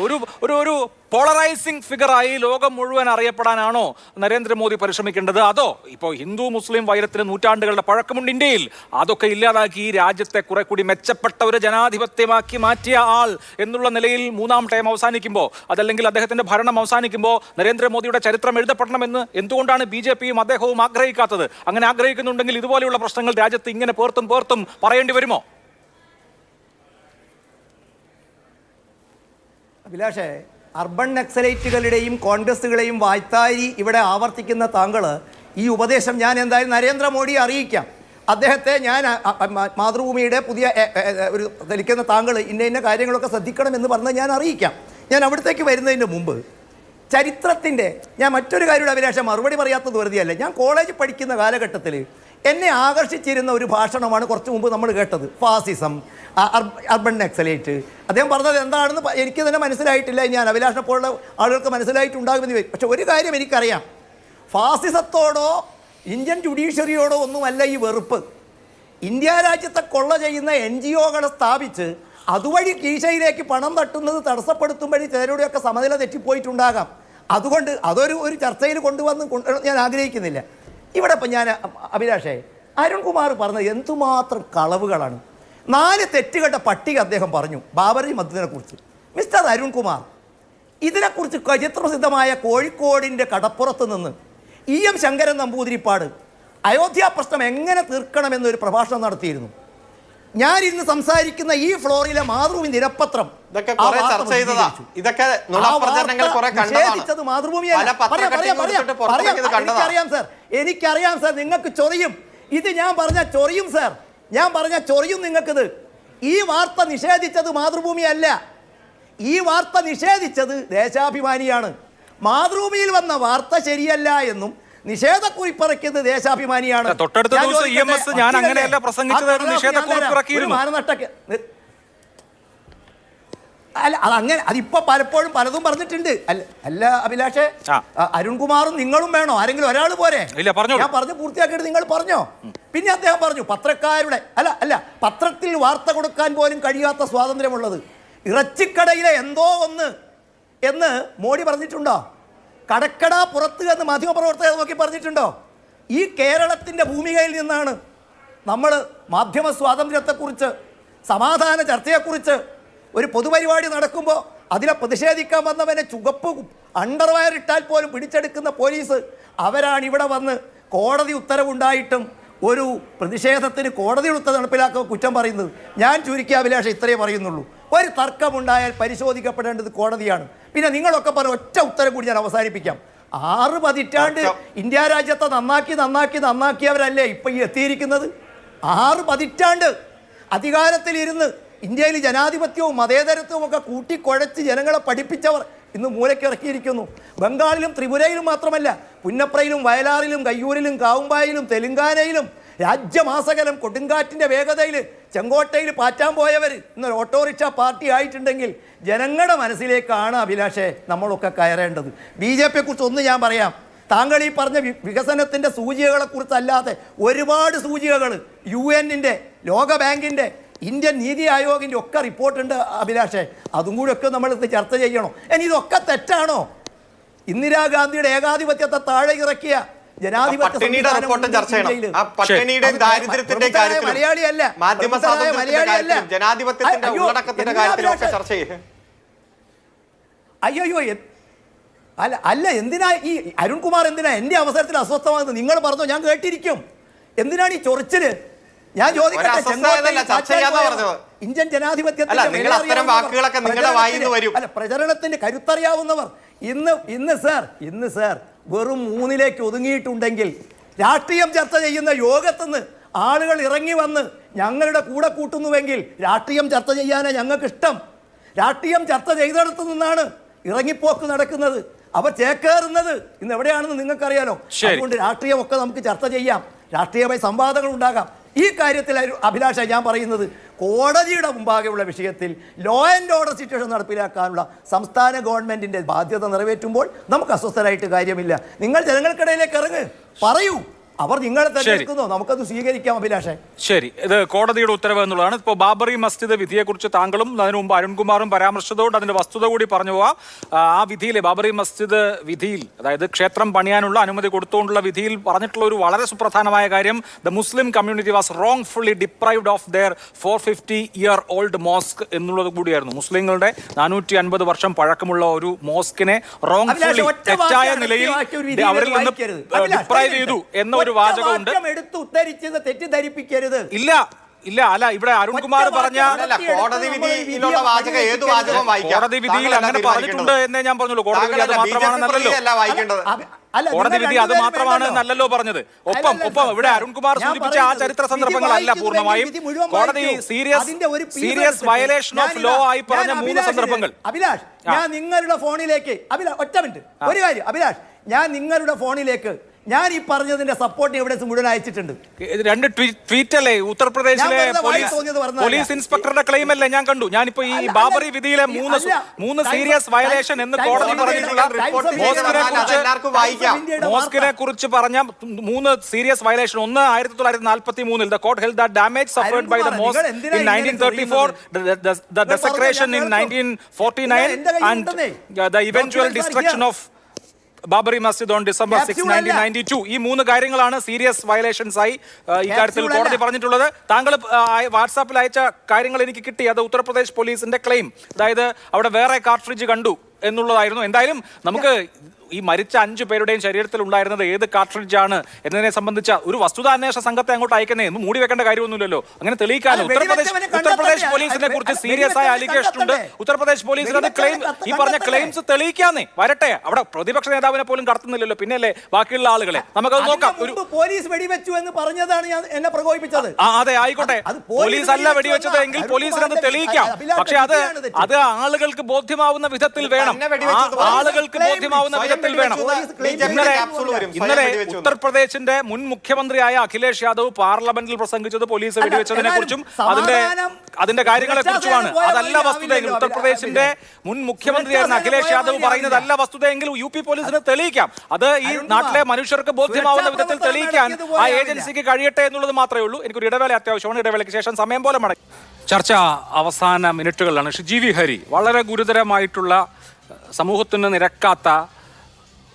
B: ഒരു പോളറൈസിംഗ് ഫിഗറായി ലോകം മുഴുവൻ അറിയപ്പെടാനാണോ നരേന്ദ്രമോദി പരിശ്രമിക്കേണ്ടത്? അതോ ഇപ്പോൾ ഹിന്ദു മുസ്ലിം വൈരത്തിന് നൂറ്റാണ്ടുകളുടെ പഴക്കമുണ്ട് ഇന്ത്യയിൽ, അതൊക്കെ ഇല്ലാതാക്കി ഈ രാജ്യത്തെ കുറെ കൂടി മെച്ചപ്പെട്ട ഒരു ജനാധിപത്യമാക്കി മാറ്റിയ ആൾ എന്നുള്ള നിലയിൽ 3ാം ടൈം അവസാനിക്കുമ്പോൾ, അതല്ലെങ്കിൽ അദ്ദേഹത്തിന്റെ ഭരണം അവസാനിക്കുമ്പോൾ നരേന്ദ്രമോദിയുടെ ചരിത്രം എഴുതപ്പെടണമെന്ന് എന്തുകൊണ്ടാണ് BJPയും അദ്ദേഹവും ആഗ്രഹിക്കാത്തത്? അങ്ങനെ ആഗ്രഹിക്കുന്നുണ്ടെങ്കിൽ ഇതുപോലെയുള്ള പ്രശ്നങ്ങൾ രാജ്യത്ത് ഇങ്ങനെ പേർത്തും പറയേണ്ടി വരുമോ?
C: അഭിലാഷേ, അർബൻ നക്സലൈറ്റുകളുടെയും കോൺഗ്രസുകളെയും വായ്ത്താരി ഇവിടെ ആവർത്തിക്കുന്ന താങ്കൾ, ഈ ഉപദേശം ഞാൻ എന്തായാലും നരേന്ദ്രമോദിയെ അറിയിക്കാം. അദ്ദേഹത്തെ ഞാൻ മാതൃഭൂമിയുടെ പുതിയ ഒരു ധരിക്കുന്ന താങ്കൾ ഇന്ന കാര്യങ്ങളൊക്കെ ശ്രദ്ധിക്കണമെന്ന് പറഞ്ഞ് ഞാൻ അറിയിക്കാം. ഞാൻ അവിടത്തേക്ക് വരുന്നതിന് മുമ്പ് ചരിത്രത്തിൻ്റെ ഞാൻ മറ്റൊരു കാര്യയുടെ അഭിലാഷം മറുപടി പറയാത്തത് വെറുതെയല്ല. ഞാൻ കോളേജ് പഠിക്കുന്ന കാലഘട്ടത്തിൽ എന്നെ ആകർഷിച്ചിരുന്ന ഒരു ഭാഷണമാണ് കുറച്ച് മുമ്പ് നമ്മൾ കേട്ടത്. ഫാസിസം, അർബൻ നക്സലേറ്റ്. അദ്ദേഹം പറഞ്ഞത് എന്താണെന്ന് എനിക്ക് തന്നെ മനസ്സിലായിട്ടില്ല. ഞാൻ അഭിലാഷിനെ പോലുള്ള ആളുകൾക്ക് മനസ്സിലായിട്ടുണ്ടാകുമെന്ന് വരും. പക്ഷെ ഒരു കാര്യം എനിക്കറിയാം, ഫാസിസത്തോടോ ഇന്ത്യൻ ജുഡീഷ്യറിയോടോ ഒന്നുമല്ല ഈ വെറുപ്പ്. ഇന്ത്യ രാജ്യത്തെ കൊള്ള ചെയ്യുന്ന NGOകളെ സ്ഥാപിച്ച് അതുവഴി കീശയിലേക്ക് പണം തട്ടുന്നത് തടസ്സപ്പെടുത്തുമ്പോഴേ ചിലരുടെയൊക്കെ സമനില തെറ്റിപ്പോയിട്ടുണ്ടാകാം. അതുകൊണ്ട് അതൊരു ചർച്ചയിൽ കൊണ്ടുവന്ന് ഞാൻ ആഗ്രഹിക്കുന്നില്ല. ഇവിടെ ഇപ്പം ഞാൻ അഭിലാഷേ, അരുൺകുമാർ പറഞ്ഞത് എന്തുമാത്രം കളവുകളാണ്. 4 തെറ്റുകളുടെ പട്ടിക അദ്ദേഹം പറഞ്ഞു ബാബറി മസ്ജിദിനെ കുറിച്ച്. മിസ്റ്റർ അരുൺകുമാർ, ഇതിനെക്കുറിച്ച് ചരിത്രപ്രസിദ്ധമായ കോഴിക്കോടിൻ്റെ കടപ്പുറത്ത് നിന്ന് EM ശങ്കരൻ നമ്പൂതിരിപ്പാട് അയോധ്യ പ്രശ്നം എങ്ങനെ തീർക്കണമെന്നൊരു പ്രഭാഷണം നടത്തിയിരുന്നു. ഞാൻ ഇന്ന് സംസാരിക്കുന്ന ഈ ഫ്ലോറിലെ മാതൃഭൂമി ദിനപത്രം
E: ഇതൊക്കെ കുറെ ചർച്ച ചെയ്തതാ. ഇതൊക്കെ നുണപ്രചരണങ്ങൾ കുറെ കണ്ടതാണ്.
C: മാതൃഭൂമിയല്ല. എനിക്കറിയാം സാർ, നിങ്ങൾക്ക് ചൊറിയും. ഇത് ഞാൻ പറഞ്ഞ ചൊറിയും സാർ, ഞാൻ പറഞ്ഞ ചൊറിയും നിങ്ങൾക്കിത്. ഈ വാർത്ത നിഷേധിച്ചത് മാതൃഭൂമിയല്ല, ഈ വാർത്ത നിഷേധിച്ചത് ദേശാഭിമാനിയാണ്. മാതൃഭൂമിയിൽ വന്ന വാർത്ത ശരിയല്ല എന്നും നിഷേധക്കുറിപ്പിറക്കിയത് ദേശാഭിമാനിയാണ്.
B: തൊട്ടടുത്ത ദിവസം EMS ഞാൻ അങ്ങനെയല്ല പ്രസംഗിച്ചത്, നിഷേധക്കുറിപ്പിറക്കിയിരുന്നു.
C: അല്ല അതങ്ങനെ, അതിപ്പോ പലപ്പോഴും പലതും പറഞ്ഞിട്ടുണ്ട്. അല്ല അഭിലാഷേ, അരുൺകുമാറും നിങ്ങളും വേണോ? ആരെങ്കിലും ഒരാൾ പോരെ? ഞാൻ പറഞ്ഞു പൂർത്തിയാക്കിയിട്ട് നിങ്ങൾ പറഞ്ഞോ. പിന്നെ അദ്ദേഹം പറഞ്ഞു പത്രക്കാരുടെ അല്ല പത്രത്തിൽ വാർത്ത കൊടുക്കാൻ പോലും കഴിയാത്ത സ്വാതന്ത്ര്യമുള്ളത് ഇറച്ചിക്കടയിലെ എന്തോ ഒന്ന് എന്ന് മോഡി പറഞ്ഞിട്ടുണ്ടോ? കടക്കട പുറത്ത് എന്ന് മാധ്യമപ്രവർത്തകർ നോക്കി പറഞ്ഞിട്ടുണ്ടോ? ഈ കേരളത്തിൻ്റെ ഭൂമികയിൽ നിന്നാണ് നമ്മൾ മാധ്യമ സ്വാതന്ത്ര്യത്തെക്കുറിച്ച്, സമാധാന ചർച്ചയെക്കുറിച്ച് ഒരു പൊതുപരിപാടി നടക്കുമ്പോൾ അതിനെ പ്രതിഷേധിക്കാൻ വന്നവനെ ചുവപ്പ് അണ്ടർവയർ ഇട്ടാൽ പോലും പിടിച്ചെടുക്കുന്ന പോലീസ്, അവരാണ് ഇവിടെ വന്ന് കോടതി ഉത്തരവുണ്ടായിട്ടും ഒരു പ്രതിഷേധത്തിന് കോടതിയുടെ ഉത്തരവ് നടപ്പിലാക്കുക കുറ്റം പറയുന്നത്. ഞാൻ ചുരുക്കി അഭിലാഷ ഇത്രയേ പറയുന്നുള്ളൂ. ഒരു തർക്കമുണ്ടായാൽ പരിശോധിക്കപ്പെടേണ്ടത് കോടതിയാണ്. പിന്നെ നിങ്ങളൊക്കെ പറഞ്ഞ ഒറ്റ ഉത്തരം കൂടി ഞാൻ അവസാനിപ്പിക്കാം. 6 പതിറ്റാണ്ട് ഇന്ത്യ രാജ്യത്തെ നന്നാക്കിയവരല്ലേ ഇപ്പം ഈ എത്തിയിരിക്കുന്നത്? 6 പതിറ്റാണ്ട് അധികാരത്തിലിരുന്ന് ഇന്ത്യയിൽ ജനാധിപത്യവും മതേതരത്വവും ഒക്കെ കൂട്ടിക്കുഴച്ച് ജനങ്ങളെ പഠിപ്പിച്ചവർ ഇന്ന് മൂലയ്ക്ക് ഇറക്കിയിരിക്കുന്നു. ബംഗാളിലും ത്രിപുരയിലും മാത്രമല്ല, പുന്നപ്രയിലും വയലാറിലും കയ്യൂരിലും കാവുമ്പായിലും തെലുങ്കാനയിലും രാജ്യമാസകലം കൊടുങ്കാറ്റിൻ്റെ വേഗതയിൽ ചെങ്കോട്ടയിൽ പാറ്റാൻ പോയവർ ഇന്നൊരു ഓട്ടോറിക്ഷ പാർട്ടി ആയിട്ടുണ്ടെങ്കിൽ ജനങ്ങളുടെ മനസ്സിലേക്കാണ് അഭിലാഷേ നമ്മളൊക്കെ കയറേണ്ടത്. BJP-യെക്കുറിച്ച് ഒന്ന് ഞാൻ പറയാം. താങ്കൾ ഈ പറഞ്ഞ വികസനത്തിൻ്റെ സൂചികകളെക്കുറിച്ചല്ലാതെ ഒരുപാട് സൂചികകൾ UN-ൻ്റെ, ലോകബാങ്കിൻ്റെ, ഇന്ത്യൻ നീതി ആയോഗിൻ്റെ ഒക്കെ റിപ്പോർട്ടുണ്ട് അഭിലാഷേ. അതും കൂടി ഒക്കെ നമ്മൾ ചർച്ച ചെയ്യണോ? ഇനി ഇതൊക്കെ തെറ്റാണോ? ഇന്ദിരാഗാന്ധിയുടെ ഏകാധിപത്യത്തെ താഴെ ഇറക്കിയ ജനാധിപത്യ മലയാളിയല്ല, അയ്യോ അല്ല എന്തിനാ ഈ അരുൺകുമാർ എന്തിനാ എൻ്റെ അവസരത്തിൽ അസ്വസ്ഥമാകുന്നത്? നിങ്ങൾ പറഞ്ഞോ, ഞാൻ കേട്ടിരിക്കും. എന്തിനാണ് ഈ ചൊറിച്ചില്? ഞാൻ ചോദിക്കട്ടെ, ഇന്ത്യൻ ജനാധിപത്യത്തിന്റെ പ്രചരണത്തിന്റെ കരുത്തറിയാവുന്നവർ ഇന്ന് സാർ വെറും 3-ലേക്ക് ഒതുങ്ങിയിട്ടുണ്ടെങ്കിൽ രാഷ്ട്രീയം ചർച്ച ചെയ്യുന്ന യോഗത്തുനിന്ന് ആളുകൾ ഇറങ്ങി വന്ന് ഞങ്ങളുടെ കൂടെ കൂട്ടുന്നുവെങ്കിൽ രാഷ്ട്രീയം ചർച്ച ചെയ്യാനാണ് ഞങ്ങൾക്ക് ഇഷ്ടം. രാഷ്ട്രീയം ചർച്ച ചെയ്തെടുത്തു നിന്നാണ് ഇറങ്ങിപ്പോക്ക് നടക്കുന്നത്. അവർ ചേക്കേറുന്നത് ഇന്ന് എവിടെയാണെന്ന് നിങ്ങൾക്കറിയാലോ. അതുകൊണ്ട് രാഷ്ട്രീയമൊക്കെ നമുക്ക് ചർച്ച ചെയ്യാം, രാഷ്ട്രീയമായി സംവാദങ്ങൾ ഉണ്ടാകാം. ഈ കാര്യത്തിൽ അഭിലാഷ ഞാൻ പറയുന്നത്, കോടതിയുടെ മുമ്പാകെയുള്ള വിഷയത്തിൽ ലോ ആൻഡ് ഓർഡർ സിറ്റുവേഷൻ നടപ്പിലാക്കാനുള്ള സംസ്ഥാന ഗവൺമെൻറ്റിൻ്റെ ബാധ്യത നിറവേറ്റുമ്പോൾ നമുക്ക് അസ്വസ്ഥരായിട്ട് കാര്യമില്ല. നിങ്ങൾ ജനങ്ങൾക്കിടയിലേക്ക് ഇറങ്ങ്, പറയൂ. അവർ നിങ്ങളെ തെരഞ്ഞെടുക്കുന്നു, നമുക്കത് സ്വീകരിക്കാം അഭിലാഷേ.
B: ശരി, ഇത് കോടതിയുടെ ഉത്തരവ് എന്നുള്ളതാണ്. ഇപ്പോൾ ബാബറി മസ്ജിദ് വിധിയെക്കുറിച്ച് താങ്കളും അതിനു മുമ്പ് അരുൺകുമാറും പരാമർശിച്ചതുകൊണ്ട് അതിന്റെ വസ്തുത കൂടി പറഞ്ഞു പോവാം. ആ വിധിയിൽ, ബാബറി മസ്ജിദ് വിധിയിൽ, അതായത് ക്ഷേത്രം പണിയാനുള്ള അനുമതി കൊടുത്തുകൊണ്ടുള്ള വിധിയിൽ പറഞ്ഞിട്ടുള്ള ഒരു വളരെ സുപ്രധാനമായ കാര്യം, the Muslim community was wrongfully deprived of their 450-year-old mosque എന്നുള്ളത് കൂടിയായിരുന്നു. മുസ്ലിങ്ങളുടെ 450 വർഷം പഴക്കമുള്ള ഒരു മോസ്കിനെ റോങ്ഫുള്ളി, തെറ്റായ നിലയിൽ അവരിൽ നിന്ന് ഡിപ്രൈവ് ചെയ്തു എന്ന ഒരു വാചകമുണ്ട്.
C: തെറ്റിദ്ധരിപ്പിക്കരുത്.
B: ഇല്ല അല്ല, ഇവിടെ അരുൺകുമാർ പറഞ്ഞ
E: കോടതി
B: വിധിയിൽ അങ്ങനെ പറഞ്ഞിട്ടുണ്ട് എന്നേ ഞാൻ പറഞ്ഞുള്ളൂ. കോടതി വിധി അത് മാത്രമാണെന്നല്ലോ, കോടതി വിധി അത് മാത്രമാണ് എന്നല്ലല്ലോ പറഞ്ഞത്. ഒപ്പം ഇവിടെ അരുൺകുമാർ സൂചിപ്പിച്ച ആ ചരിത്ര സന്ദർഭങ്ങളല്ല പൂർണ്ണമായും. കോടതി സീരിയസ് വയലേഷൻ ഓഫ് ലോ ആയി പറഞ്ഞ 3 സന്ദർഭങ്ങൾ.
C: അഭിലാഷ്, ഞാൻ നിങ്ങളുടെ ഫോണിലേക്ക് ഒറ്റ മിനിറ്റ് ഒരു കാര്യം അഭിലാഷ്, ഞാൻ നിങ്ങളുടെ ഫോണിലേക്ക് ഞാൻ ഈ പറഞ്ഞതിന്റെ സപ്പോർട്ട് എവിഡൻസ് മുഴുവൻ അയച്ചിട്ടുണ്ട്.
B: 2 ട്വീറ്റ് അല്ലേ ഉത്തർപ്രദേശിലെ പോലീസ് ഇൻസ്പെക്ടറുടെ ക്ലെയിം അല്ലേ ഞാൻ കണ്ടു. ഞാനിപ്പോ ഈ ബാബറി വിധിയിലെ 3 സീരിയസ് വയലേഷൻ എന്ന് കോടതി പറഞ്ഞിട്ടുള്ള മോസ്കിനെ കുറിച്ച് പറഞ്ഞ 3 സീരിയസ് വയലേഷൻ. ഒന്ന് 1943 the court held that damage suffered by the mosque in 1934, the desecration in 1949 and the eventual destruction of Babri Masjid on December 6, 1992. ഈ 3 കാര്യങ്ങളാണ് സീരിയസ് വയലേഷൻസ് ആയി ഈ കാര്യത്തിൽ കോടതി പറഞ്ഞിട്ടുള്ളത്. താങ്കൾ വാട്സാപ്പിൽ അയച്ച കാര്യങ്ങൾ എനിക്ക് കിട്ടി. അത് ഉത്തർപ്രദേശ് പോലീസിന്റെ ക്ലെയിം. അതായത് അവിടെ വേറെ കാർട്രിഡ്ജ് കണ്ടു, എന്നുള്ളതായിരുന്നു. എന്തായാലും നമുക്ക് ഈ മരിച്ച 5 പേരുടെയും ശരീരത്തിൽ ഉണ്ടായിരുന്നത് ഏത് കാർട്രിഡ്ജാണ് എന്നതിനെ സംബന്ധിച്ച ഒരു വസ്തുതാന്വേഷണ സംഘത്തെ അങ്ങോട്ട് അയക്കുന്നേ മൂടി വെക്കേണ്ട കാര്യമൊന്നുമില്ലല്ലോ. അങ്ങനെ തെളിയിക്കാനോ ഉത്തർപ്രദേശ് പോലീസിനെ കുറിച്ച് സീരിയസ് ആയ അലിഗേഷൻ ഉണ്ട്. ഉത്തർപ്രദേശ് പോലീസിന് അത് ക്ലെയിം ഈ പറഞ്ഞ ക്ലെയിംസ് തെളിയിക്കാന്നേ വരട്ടെ. അവിടെ പ്രതിപക്ഷ നേതാവിനെ പോലും കടത്തുന്നില്ലല്ലോ, പിന്നെയല്ലേ ബാക്കിയുള്ള ആളുകളെ. നമുക്കത് നോക്കാം. ഒരു
C: പോലീസ് വെടിവെച്ചു എന്ന് പറഞ്ഞതാണ് ഞാൻ എന്നെ പ്രകോപിപ്പിച്ചത്.
B: അതെ ആയിക്കോട്ടെ, പോലീസ് അല്ല വെടിവെച്ചത് എങ്കിൽ പോലീസിന് അത് തെളിയിക്കാം. പക്ഷെ അത് ആളുകൾക്ക് ബോധ്യമാവുന്ന വിധത്തിൽ വേണം. ആളുകൾക്ക് ബോധ്യമാവുന്ന വിധത്തിൽ വേണം. ഇന്നലെ ഉത്തർപ്രദേശിന്റെ മുൻ മുഖ്യമന്ത്രിയായ അഖിലേഷ് യാദവ് പാർലമെന്റിൽ പ്രസംഗിച്ചത് പോലീസ് വെടിവെച്ചതിനെ കുറിച്ചും അതിന്റെ കാര്യങ്ങളെ കുറിച്ചുമാണ്. അതല്ല വസ്തുതയെങ്കിൽ ഉത്തർപ്രദേശിന്റെ മുൻ മുഖ്യമന്ത്രിയായിരുന്ന അഖിലേഷ് യാദവ് പറയുന്നതല്ല വസ്തുതയെങ്കിൽ UP പോലീസിന് തെളിയിക്കാം. അത് ഈ നാട്ടിലെ മനുഷ്യർക്ക് ബോധ്യമാവുന്ന വിധത്തിൽ തെളിയിക്കാൻ ആ ഏജൻസിക്ക് കഴിയട്ടെ എന്നുള്ളത് മാത്രമേ ഉള്ളൂ. എനിക്കൊരു ഇടവേള അത്യാവശ്യമാണ്. ഇടവേളയ്ക്ക് ശേഷം സമയം പോലെ മടങ്ങി. ചർച്ച അവസാന മിനിറ്റുകളിലാണ്. GV ഹരി, വളരെ ഗുരുതരമായിട്ടുള്ള സമൂഹത്തിന് നിരക്കാത്ത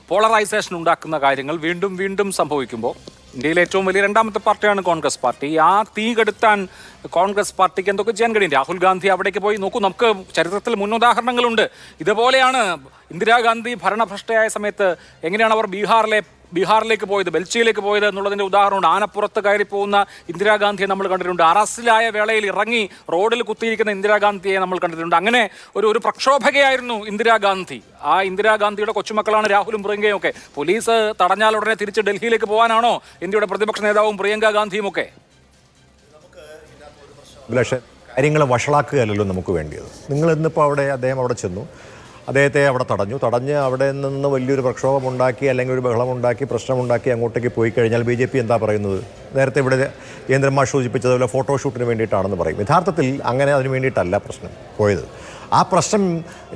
B: പോളറൈസേഷൻ ഉണ്ടാക്കുന്ന കാര്യങ്ങൾ വീണ്ടും വീണ്ടും സംഭവിക്കുമ്പോൾ ഇന്ത്യയിലെ ഏറ്റവും വലിയ രണ്ടാമത്തെ പാർട്ടിയാണ് കോൺഗ്രസ് പാർട്ടി. ആ തീ കെടുത്താൻ കോൺഗ്രസ് പാർട്ടിക്ക് എന്തൊക്കെ ചെയ്യാൻ കഴിയും? രാഹുൽ ഗാന്ധി അവിടേക്ക് പോയി നോക്കൂ. നമുക്ക് ചരിത്രത്തിൽ മുന്നുദാഹരണങ്ങളുണ്ട്. ഇതുപോലെയാണ് ഇന്ദിരാഗാന്ധി ഭരണഭ്രഷ്ടയായ സമയത്ത് എങ്ങനെയാണ് അവർ ബീഹാറിലേക്ക് പോയത്, ബെൽച്ചിയിലേക്ക് പോയത് എന്നുള്ളതിൻ്റെ ഉദാഹരണമുണ്ട്. ആനപ്പുറത്ത് കയറി പോകുന്ന ഇന്ദിരാഗാന്ധിയെ നമ്മൾ കണ്ടിട്ടുണ്ട്. അറസ്റ്റിലായ വേളയിൽ ഇറങ്ങി റോഡിൽ കുത്തിയിരിക്കുന്ന ഇന്ദിരാഗാന്ധിയെ നമ്മൾ കണ്ടിട്ടുണ്ട്. അങ്ങനെ ഒരു പ്രക്ഷോഭകയായിരുന്നു ഇന്ദിരാഗാന്ധി. ആ ഇന്ദിരാഗാന്ധിയുടെ കൊച്ചുമക്കളാണ് രാഹുലും പ്രിയങ്കയും ഒക്കെ. പോലീസ് തടഞ്ഞാൽ ഉടനെ തിരിച്ച് ഡൽഹിയിലേക്ക് പോകാനാണോ ഇന്ത്യയുടെ പ്രതിപക്ഷ നേതാവും പ്രിയങ്ക ഗാന്ധിയും ഒക്കെ?
D: കാര്യങ്ങൾ വഷളാക്കുകയല്ലല്ലോ നമുക്ക് വേണ്ടിയത്. നിങ്ങൾ ഇന്നിപ്പോൾ അദ്ദേഹം അവിടെ ചെന്നു, അദ്ദേഹത്തെ അവിടെ തടഞ്ഞ് അവിടെ നിന്ന് വലിയൊരു പ്രക്ഷോഭം ഉണ്ടാക്കി അല്ലെങ്കിൽ ഒരു ബഹളമുണ്ടാക്കി പ്രശ്നമുണ്ടാക്കി അങ്ങോട്ടേക്ക് പോയി കഴിഞ്ഞാൽ BJP എന്താ പറയുന്നത്? നേരത്തെ ഇവിടെ കേന്ദ്രമാർ സൂചിപ്പിച്ചതുപോലെ ഫോട്ടോഷൂട്ടിന് വേണ്ടിയിട്ടാണെന്ന് പറയും. യഥാർത്ഥത്തിൽ അങ്ങനെ അതിന് വേണ്ടിയിട്ടല്ല പ്രശ്നം പോയത്. ആ പ്രശ്നം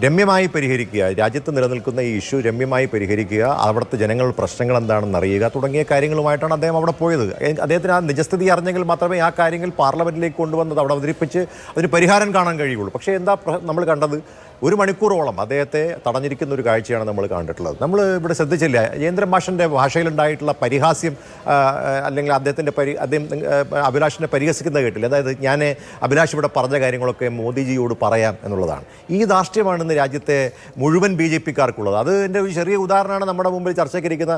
D: രമ്യമായി പരിഹരിക്കുക, രാജ്യത്ത് നിലനിൽക്കുന്ന ഈ ഇഷ്യൂ രമ്യമായി പരിഹരിക്കുക, അവിടുത്തെ ജനങ്ങളുടെ പ്രശ്നങ്ങൾ എന്താണെന്ന് അറിയുക തുടങ്ങിയ കാര്യങ്ങളുമായിട്ടാണ് അദ്ദേഹം അവിടെ പോയത്. അദ്ദേഹത്തിന് ആ നിജസ്ഥിതി അറിഞ്ഞെങ്കിൽ മാത്രമേ ആ കാര്യങ്ങൾ പാർലമെൻറ്റിലേക്ക് കൊണ്ടുവന്നത് അവിടെ അവതരിപ്പിച്ച് അതിന് പരിഹാരം കാണാൻ കഴിയുള്ളൂ. പക്ഷേ എന്താ നമ്മൾ കണ്ടത്? 1 മണിക്കൂറോളം അദ്ദേഹത്തെ തടഞ്ഞിരിക്കുന്ന ഒരു കാഴ്ചയാണ് നമ്മൾ കണ്ടിട്ടുള്ളത്. നമ്മൾ ഇവിടെ ശ്രദ്ധിച്ചില്ല, ജയേന്ദ്ര മാഷിൻ്റെ ഭാഷയിലുണ്ടായിട്ടുള്ള പരിഹാസ്യം അല്ലെങ്കിൽ അദ്ദേഹം അഭിലാഷിനെ പരിഹസിക്കുന്നത് കേട്ടില്ല. അതായത് ഞാൻ അഭിലാഷ് ഇവിടെ പറഞ്ഞ കാര്യങ്ങളൊക്കെ മോദിജിയോട് പറയാം എന്നുള്ളതാണ്. ഈ ധാർഷ്ട്യമാണ് ഇന്ന് രാജ്യത്തെ മുഴുവൻ BJPക്കാർക്കുള്ളത്. അതിൻ്റെ ഒരു ചെറിയ ഉദാഹരണമാണ് നമ്മുടെ മുമ്പിൽ ചർച്ചയ്ക്കിരിക്കുന്ന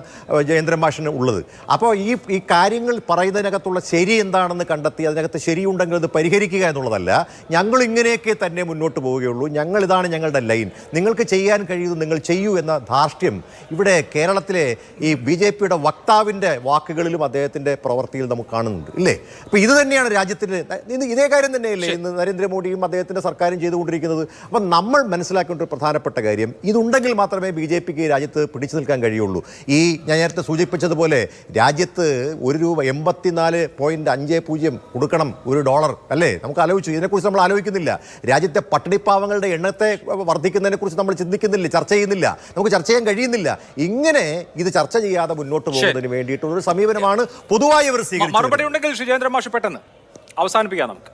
D: ജയേന്ദ്ര മാഷിന് ഉള്ളത്. അപ്പോൾ ഈ കാര്യങ്ങൾ പറയുന്നതിനകത്തുള്ള ശരി എന്താണെന്ന് കണ്ടെത്തി അതിനകത്ത് ശരിയുണ്ടെങ്കിൽ അത് പരിഹരിക്കുക എന്നുള്ളതല്ല. ഞങ്ങൾ ഇങ്ങനെയൊക്കെ തന്നെ മുന്നോട്ട് പോവുകയുള്ളൂ, ഞങ്ങളിതാണ് ഞങ്ങളുടെ ലൈൻ, നിങ്ങൾക്ക് ചെയ്യാൻ കഴിയുന്നത് നിങ്ങൾ ചെയ്യൂ എന്ന ധാർഷ്ട്യം ഇവിടെ കേരളത്തിലെ ഈ BJPയുടെ വക്താവിൻ്റെ വാക്കുകളിലും അദ്ദേഹത്തിൻ്റെ പ്രവൃത്തിയിൽ നമുക്ക് കാണുന്നുണ്ട്, ഇല്ലേ? അപ്പോൾ ഇത് തന്നെയാണ് രാജ്യത്തിന് ഇതേ കാര്യം തന്നെയല്ലേ ഇന്ന് നരേന്ദ്രമോദിയും അദ്ദേഹത്തിൻ്റെ സർക്കാരും ചെയ്തുകൊണ്ടിരിക്കുന്നത്. അപ്പം നമ്മൾ മനസ്സിലാക്കേണ്ട ഒരു പ്രധാനപ്പെട്ട കാര്യം, ഇതുണ്ടെങ്കിൽ മാത്രമേ BJPക്ക് രാജ്യത്ത് പിടിച്ചു നിൽക്കാൻ കഴിയുള്ളൂ. ഞാൻ നേരത്തെ സൂചിപ്പിച്ചതുപോലെ രാജ്യത്ത് $1.5450 കൊടുക്കണം $1, അല്ലേ? നമുക്ക് ആലോചിച്ചു, ഇതിനെക്കുറിച്ച് നമ്മൾ ആലോചിക്കുന്നില്ല. രാജ്യത്തെ പട്ടിണിപ്പാവങ്ങളുടെ എണ്ണത്തെ വർദ്ധിക്കുന്നതിനെ കുറിച്ച് നമ്മൾ ചിന്തിക്കുന്നില്ല, ചർച്ച ചെയ്യുന്നില്ല, നമുക്ക് ചർച്ച ചെയ്യാൻ കഴിയുന്നില്ല. ഇങ്ങനെ ഇത് ചർച്ച ചെയ്യാതെ മുന്നോട്ട് പോകുന്നതിന് വേണ്ടിയിട്ടുള്ള ഒരു സമീപനമാണ് പൊതുവായി അവർ സ്വീകരിച്ചത്.
B: മറുപടി ഉണ്ടെങ്കിൽ സുരേന്ദ്ര മാഷ് പെട്ടെന്ന് അവസാനിപ്പിക്കാം നമുക്ക്.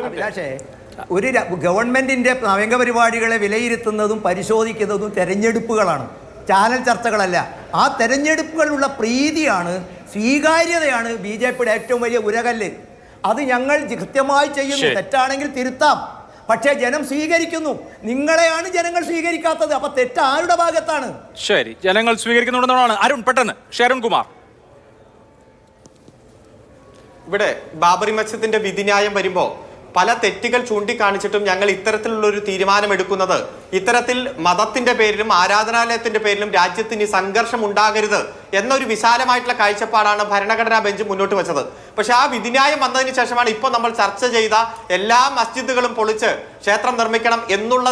C: അഭിലാഷേ, ഒരു ഗവൺമെന്റിന്റെ നവംഗ പരിപാടികളെ വിലയിരുത്തുന്നതും പരിശോധിക്കുന്നതും തെരഞ്ഞെടുപ്പുകളാണ്, ചാനൽ ചർച്ചകളല്ല. ആ തെരഞ്ഞെടുപ്പുകളിലുള്ള പ്രീതിയാണ്, സ്വീകാര്യതയാണ് BJPയുടെ ഏറ്റവും വലിയ ഉരകല്ല്. അത് ഞങ്ങൾ കൃത്യമായി ചെയ്യുന്നു. തെറ്റാണെങ്കിൽ തിരുത്താം, പക്ഷേ ജനം സ്വീകരിക്കുന്നു. നിങ്ങളെയാണ് ജനങ്ങൾ സ്വീകരിക്കാത്തത്. അപ്പൊ തെറ്റ് ആരുടെ ഭാഗത്താണ്?
B: ശരി, ജനങ്ങൾ സ്വീകരിക്കുന്നുണ്ടെന്നാണ്. അരുൺ പെട്ടെന്ന്, ഷെരുൺ കുമാർ.
E: ഇവിടെ ബാബറി മസ്ജിദിന്റെ വിധിന്യായം വരുമ്പോൾ പല തെറ്റുകൾ ചൂണ്ടിക്കാണിച്ചിട്ടും ഞങ്ങൾ ഇത്തരത്തിലുള്ള ഒരു തീരുമാനമെടുക്കുന്നത് ഇത്തരത്തിൽ മതത്തിന്റെ പേരിലും ആരാധനാലയത്തിന്റെ പേരിലും രാജ്യത്തിന് സംഘർഷം ഉണ്ടാകരുത് എന്നൊരു വിശാലമായിട്ടുള്ള കാഴ്ചപ്പാടാണ് ഭരണഘടനാ ബെഞ്ച് മുന്നോട്ട് വെച്ചത്. പക്ഷെ ആ വിധിന്യായം വന്നതിന് ശേഷമാണ് ഇപ്പോൾ നമ്മൾ ചർച്ച ചെയ്ത എല്ലാ മസ്ജിദുകളും പൊളിച്ച് ക്ഷേത്രം നിർമ്മിക്കണം എന്നുള്ള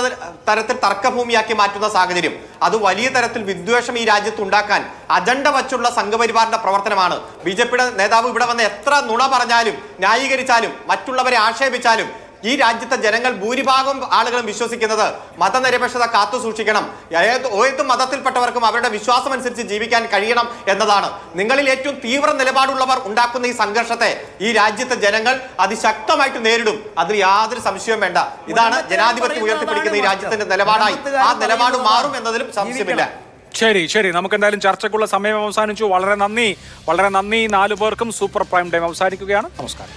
E: തരത്തിൽ തർക്കഭൂമിയാക്കി മാറ്റുന്ന സാഹചര്യം. അത് വലിയ തരത്തിൽ വിദ്വേഷം ഈ രാജ്യത്ത് ഉണ്ടാക്കാൻ അജണ്ട വച്ചുള്ള സംഘപരിവാറിന്റെ പ്രവർത്തനമാണ്. BJPയുടെ നേതാവ് ഇവിടെ വന്ന് എത്ര നുണ പറഞ്ഞാലും ന്യായീകരിച്ചാലും മറ്റുള്ളവരെ ആക്ഷേപിച്ചാലും ഈ രാജ്യത്തെ ജനങ്ങൾ ഭൂരിഭാഗം ആളുകളും വിശ്വസിക്കുന്നത് മതനിരപേക്ഷത കാത്തു സൂക്ഷിക്കണം, ഏത് മതത്തിൽപ്പെട്ടവർക്കും അവരുടെ വിശ്വാസം അനുസരിച്ച് ജീവിക്കാൻ കഴിയണം എന്നതാണ്. നിങ്ങളിൽ ഏറ്റവും തീവ്ര നിലപാടുള്ളവർ ഉണ്ടാക്കുന്ന ഈ സംഘർഷത്തെ ഈ രാജ്യത്തെ ജനങ്ങൾ അതിശക്തമായിട്ട് നേരിടും, അതിൽ യാതൊരു സംശയവും വേണ്ട. ഇതാണ് ജനാധിപത്യം ഉയർത്തിപ്പിടിക്കുന്ന ഈ രാജ്യത്തിന്റെ നിലപാടായി. ആ നിലപാട് മാറും എന്നതിലും സംശയമില്ല.
B: ശരി, നമുക്ക് എന്തായാലും ചർച്ചയ്ക്കുള്ള സമയം അവസാനിച്ചു. വളരെ നന്ദി 4 പേർക്കും. സൂപ്പർ പ്രൈം ടൈം അവസാനിക്കുകയാണ്. നമസ്കാരം.